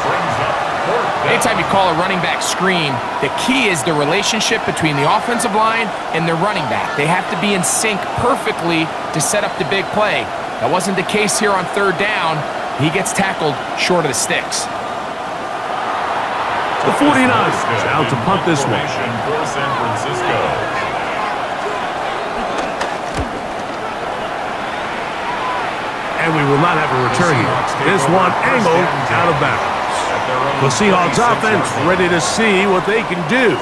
S2: Anytime you call a running back screen, the key is the relationship between the offensive line and their running back. They have to be in sync perfectly to set up the big play. That wasn't the case here on third down. He gets tackled short of the sticks.
S1: The 49ers out to punt this one.
S3: For San Francisco.
S1: And we will not have a return here. This one angled out of bounds. The Seahawks offense ready to see what they can do.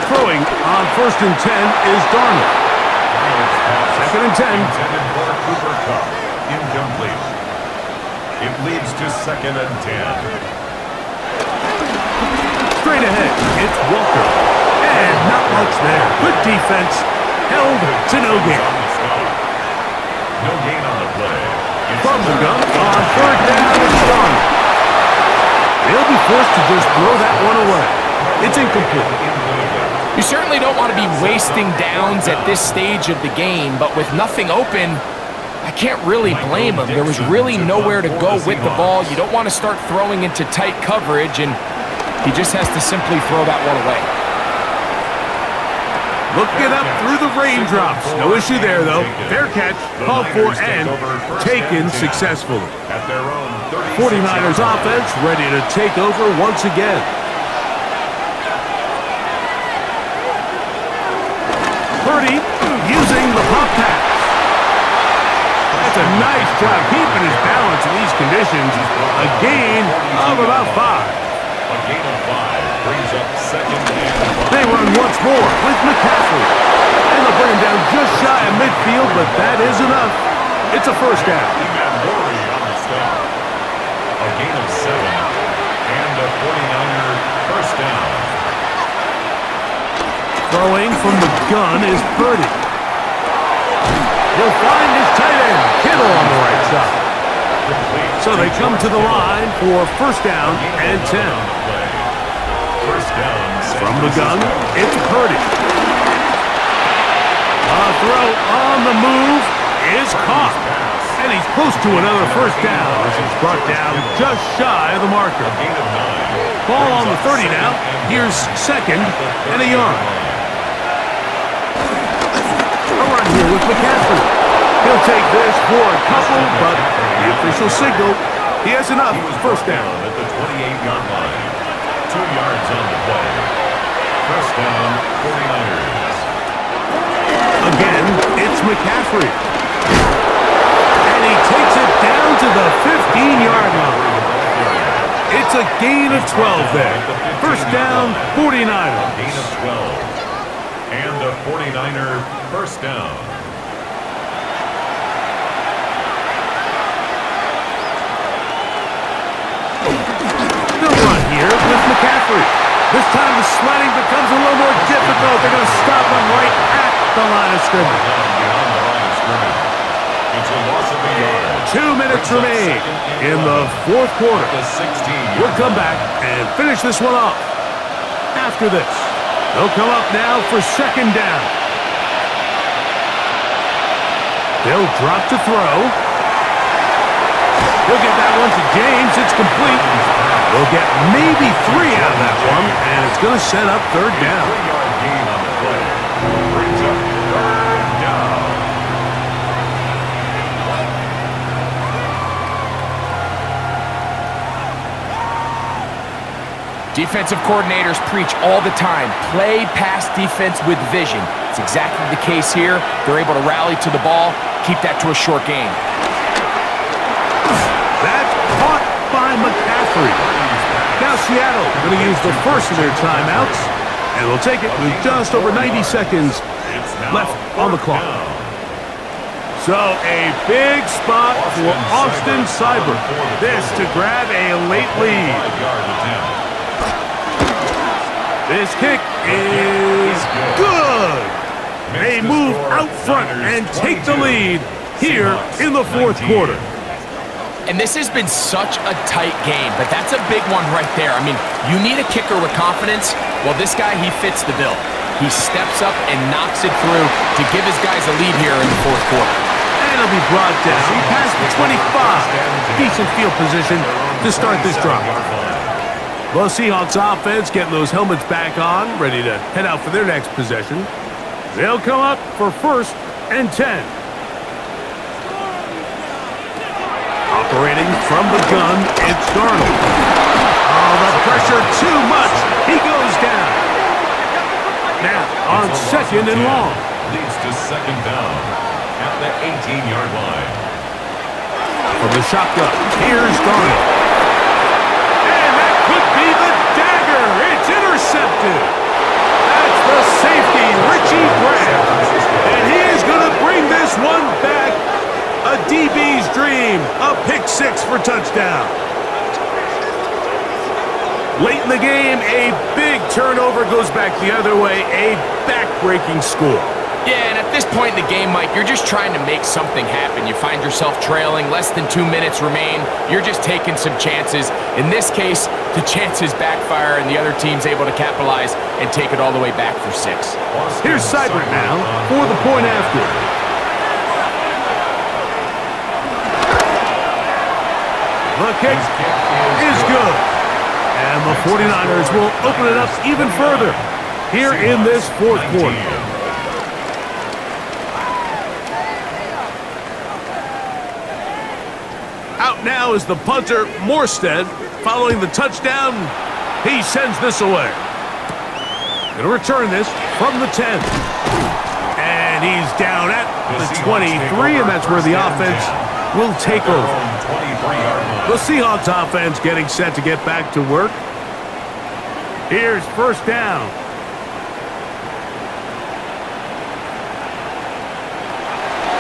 S1: Throwing on 1st and 10 is Darnold. Second and 10.
S3: Intended for Cooper Kupp. Incomplete. It leads to second and 10.
S1: Straight ahead, it's Walker. And not much there. Good defense. Held to no gain.
S3: No gain on the play.
S1: From the gun on third down, it's Darnold. They'll be forced to just throw that one away. It's incomplete.
S2: You certainly don't want to be wasting downs at this stage of the game, but with nothing open, I can't really blame him. There was really nowhere to go with the ball. You don't want to start throwing into tight coverage, and he just has to simply throw that one away.
S1: Looking up through the raindrops. No issue there, though. Fair catch, called for, and taken successfully. 49ers offense ready to take over once again. Purdy using the pop pass. That's a nice job keeping his balance in these conditions. A gain of about 5.
S3: A gain of 5 brings up second and 5.
S1: They run once more with McCaffrey. And they'll bring him down just shy of midfield, but that is enough. It's a first down.
S3: He got Murray on the stop. A gain of 7 and a 49er first down.
S1: Throwing from the gun is Purdy. He'll find his tight end, Kittle, on the right side. So they come to the line for first down and 10.
S3: First down.
S1: From the gun, it's Purdy. A throw on the move is caught. And he's close to another first down as he's brought down just shy of the marker. Ball on the 30 now. Here's second and a yard. A run here with McCaffrey. He'll take this for a couple, but the official signal, he has enough. First down.
S3: At the 28-yard line. 2 yards on the play. First down, 49ers.
S1: Again, it's McCaffrey. And he takes it down to the 15-yard line. It's a gain of 12 there. First down, 49ers.
S3: Gain of 12. And a 49er first down.
S1: The run here with McCaffrey. This time the sledding becomes a little more difficult. They're going to stop him right at the line of scrimmage.
S3: Beyond the line of scrimmage. It's a loss of a yard.
S1: 2 minutes remain in the fourth quarter.
S3: The 16.
S1: We'll come back and finish this one off. After this, they'll come up now for second down. They'll drop to throw. He'll get that one to James. It's complete. They'll get maybe 3 out of that one, and it's going to set up third down.
S3: 3-yard gain on the play. Brings up third down.
S2: Defensive coordinators preach all the time, play pass defense with vision. It's exactly the case here. They're able to rally to the ball, keep that to a short game.
S1: That's caught by McCaffrey. Now Seattle going to use the first of their timeouts, and they'll take it with just over 90 seconds left on the clock. So a big spot for Austin Seibert. This to grab a late lead.
S3: 5-yard attempt.
S1: This kick is good. They move out front and take the lead here in the fourth quarter.
S2: And this has been such a tight game, but that's a big one right there. I mean, you need a kicker with confidence. Well, this guy, he fits the bill. He steps up and knocks it through to give his guys a lead here in the fourth quarter.
S1: And he'll be brought down past the 25. Decent field position to start this drive. Well, Seahawks offense getting those helmets back on, ready to head out for their next possession. They'll come up for first and 10. Operating from the gun, it's Darnold. Oh, the pressure too much. He goes down. Now on second and long.
S3: Leads to second down at the 18-yard line.
S1: From the shotgun, here's Darnold. It's intercepted. That's the safety, Richie Grant. And he is going to bring this one back. A DB's dream. A pick 6 for touchdown. Late in the game, a big turnover goes back the other way. A back-breaking score.
S2: Yeah, and at this point in the game, Mike, you're just trying to make something happen. You find yourself trailing, less than 2 minutes remain. You're just taking some chances. In this case, the chances backfire, and the other team's able to capitalize and take it all the way back for 6.
S1: Here's Seibert now for the point after. The kick is good. And the 49ers will open it up even further here in this fourth quarter. Out now is the punter, Morstead. Following the touchdown, he sends this away. Going to return this from the 10. And he's down at the 23, and that's where the offense will take over. The Seahawks offense getting set to get back to work. Here's first down.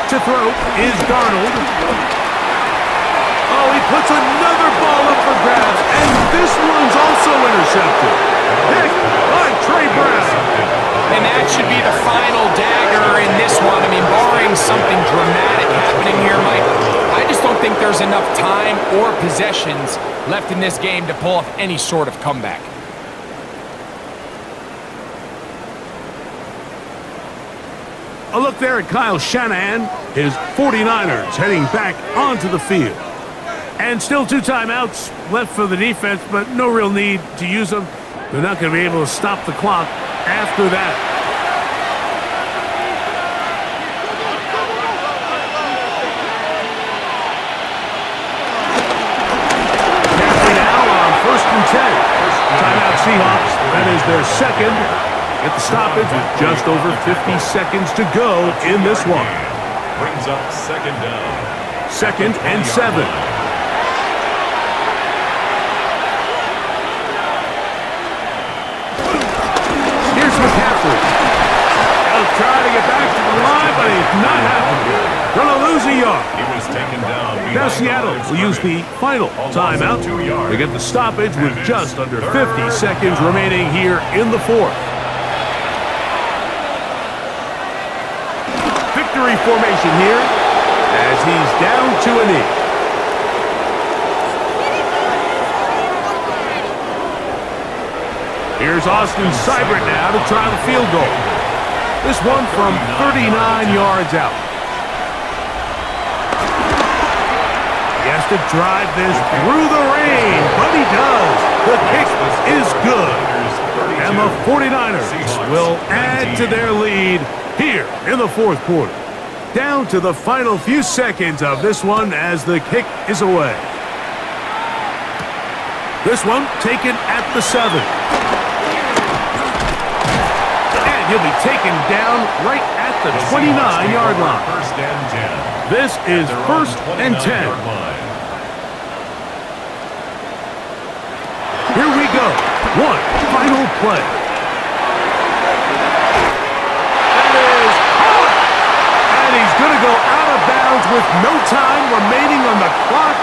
S1: To throw is Darnold. Oh, he puts another ball up for grabs, and this one's also intercepted. Picked by Trey Brown.
S2: And that should be the final dagger in this one. I mean, barring something dramatic happening here, Mike, I just don't think there's enough time or possessions left in this game to pull off any sort of comeback.
S1: A look there at Kyle Shanahan, his 49ers heading back onto the field. And still 2 timeouts left for the defense, but no real need to use them. They're not going to be able to stop the clock after that. McCaffrey now on 1st and 10. Timeout Seahawks. That is their second. At the stoppage with just over 50 seconds to go in this one.
S3: Brings up second down.
S1: 2nd and 7. Here's McCaffrey. He'll try to get back to the line, but he's not happening. Gonna lose a yard.
S3: He was taken down.
S1: Now Seattle will use the final timeout to get the stoppage with just under 50 seconds remaining here in the 4th. Victory formation here as he's down to a knee. Here's Austin Seibert now to try the field goal. This one from 39 yards out. He has to drive this through the rain, but he does. The kick is good. And the 49ers will add to their lead here in the 4th quarter. Down to the final few seconds of this one as the kick is away. This one taken at the 7. And he'll be taken down right at the 29-yard line.
S3: First and 10.
S1: This is 1st and 10. Here we go. One final play. He's going to go out of bounds with no time remaining on the clock.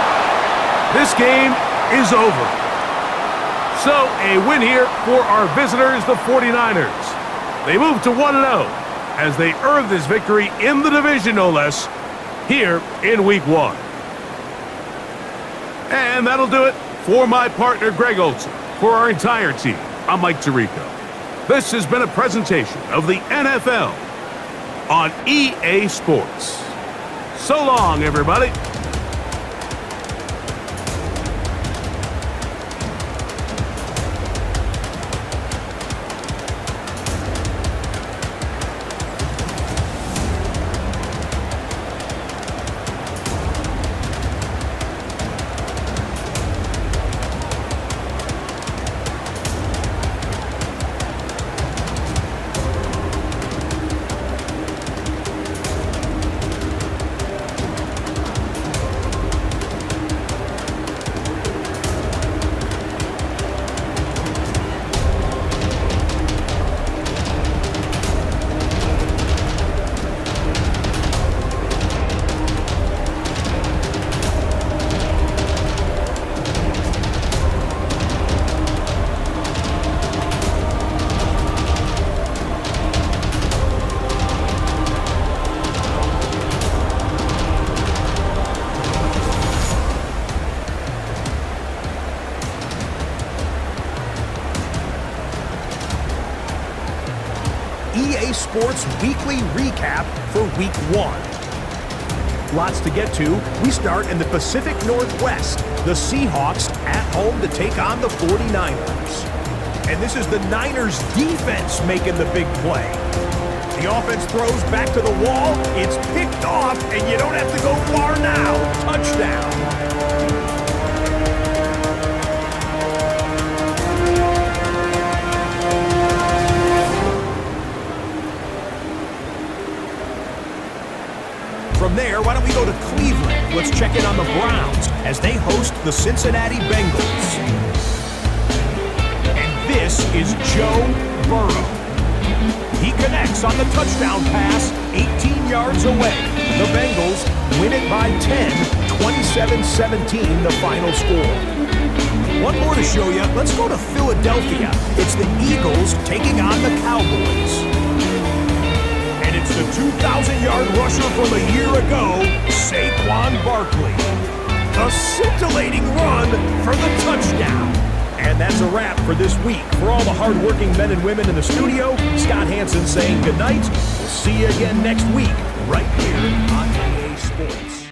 S1: This game is over. So, a win here for our visitors, the 49ers. They move to 1-0 as they earn this victory in the division, no less, here in Week 1. And that'll do it for my partner, Greg Olson. For our entire team, I'm Mike Tirico. This has been a presentation of the NFL on EA Sports. So long, everybody.
S4: EA Sports Weekly Recap for Week 1. Lots to get to. We start in the Pacific Northwest. The Seahawks at home to take on the 49ers. And this is the Niners defense making the big play. The offense throws back to the wall. It's picked off, and you don't have to go far now. Touchdown. From there, why don't we go to Cleveland? Let's check in on the Browns as they host the Cincinnati Bengals. And This is Joe Burrow. He connects on the touchdown pass 18 yards away. The Bengals win it by 10, 27-17 the final score. One more to show you. Let's go to Philadelphia. It's the Eagles taking on the Cowboys. And it's the 2,000-yard rusher from a year ago, Saquon Barkley. A scintillating run for the touchdown. And that's a wrap for this week. For all the hardworking men and women in the studio, Scott Hansen saying goodnight. We'll see you again next week, right here on EA Sports.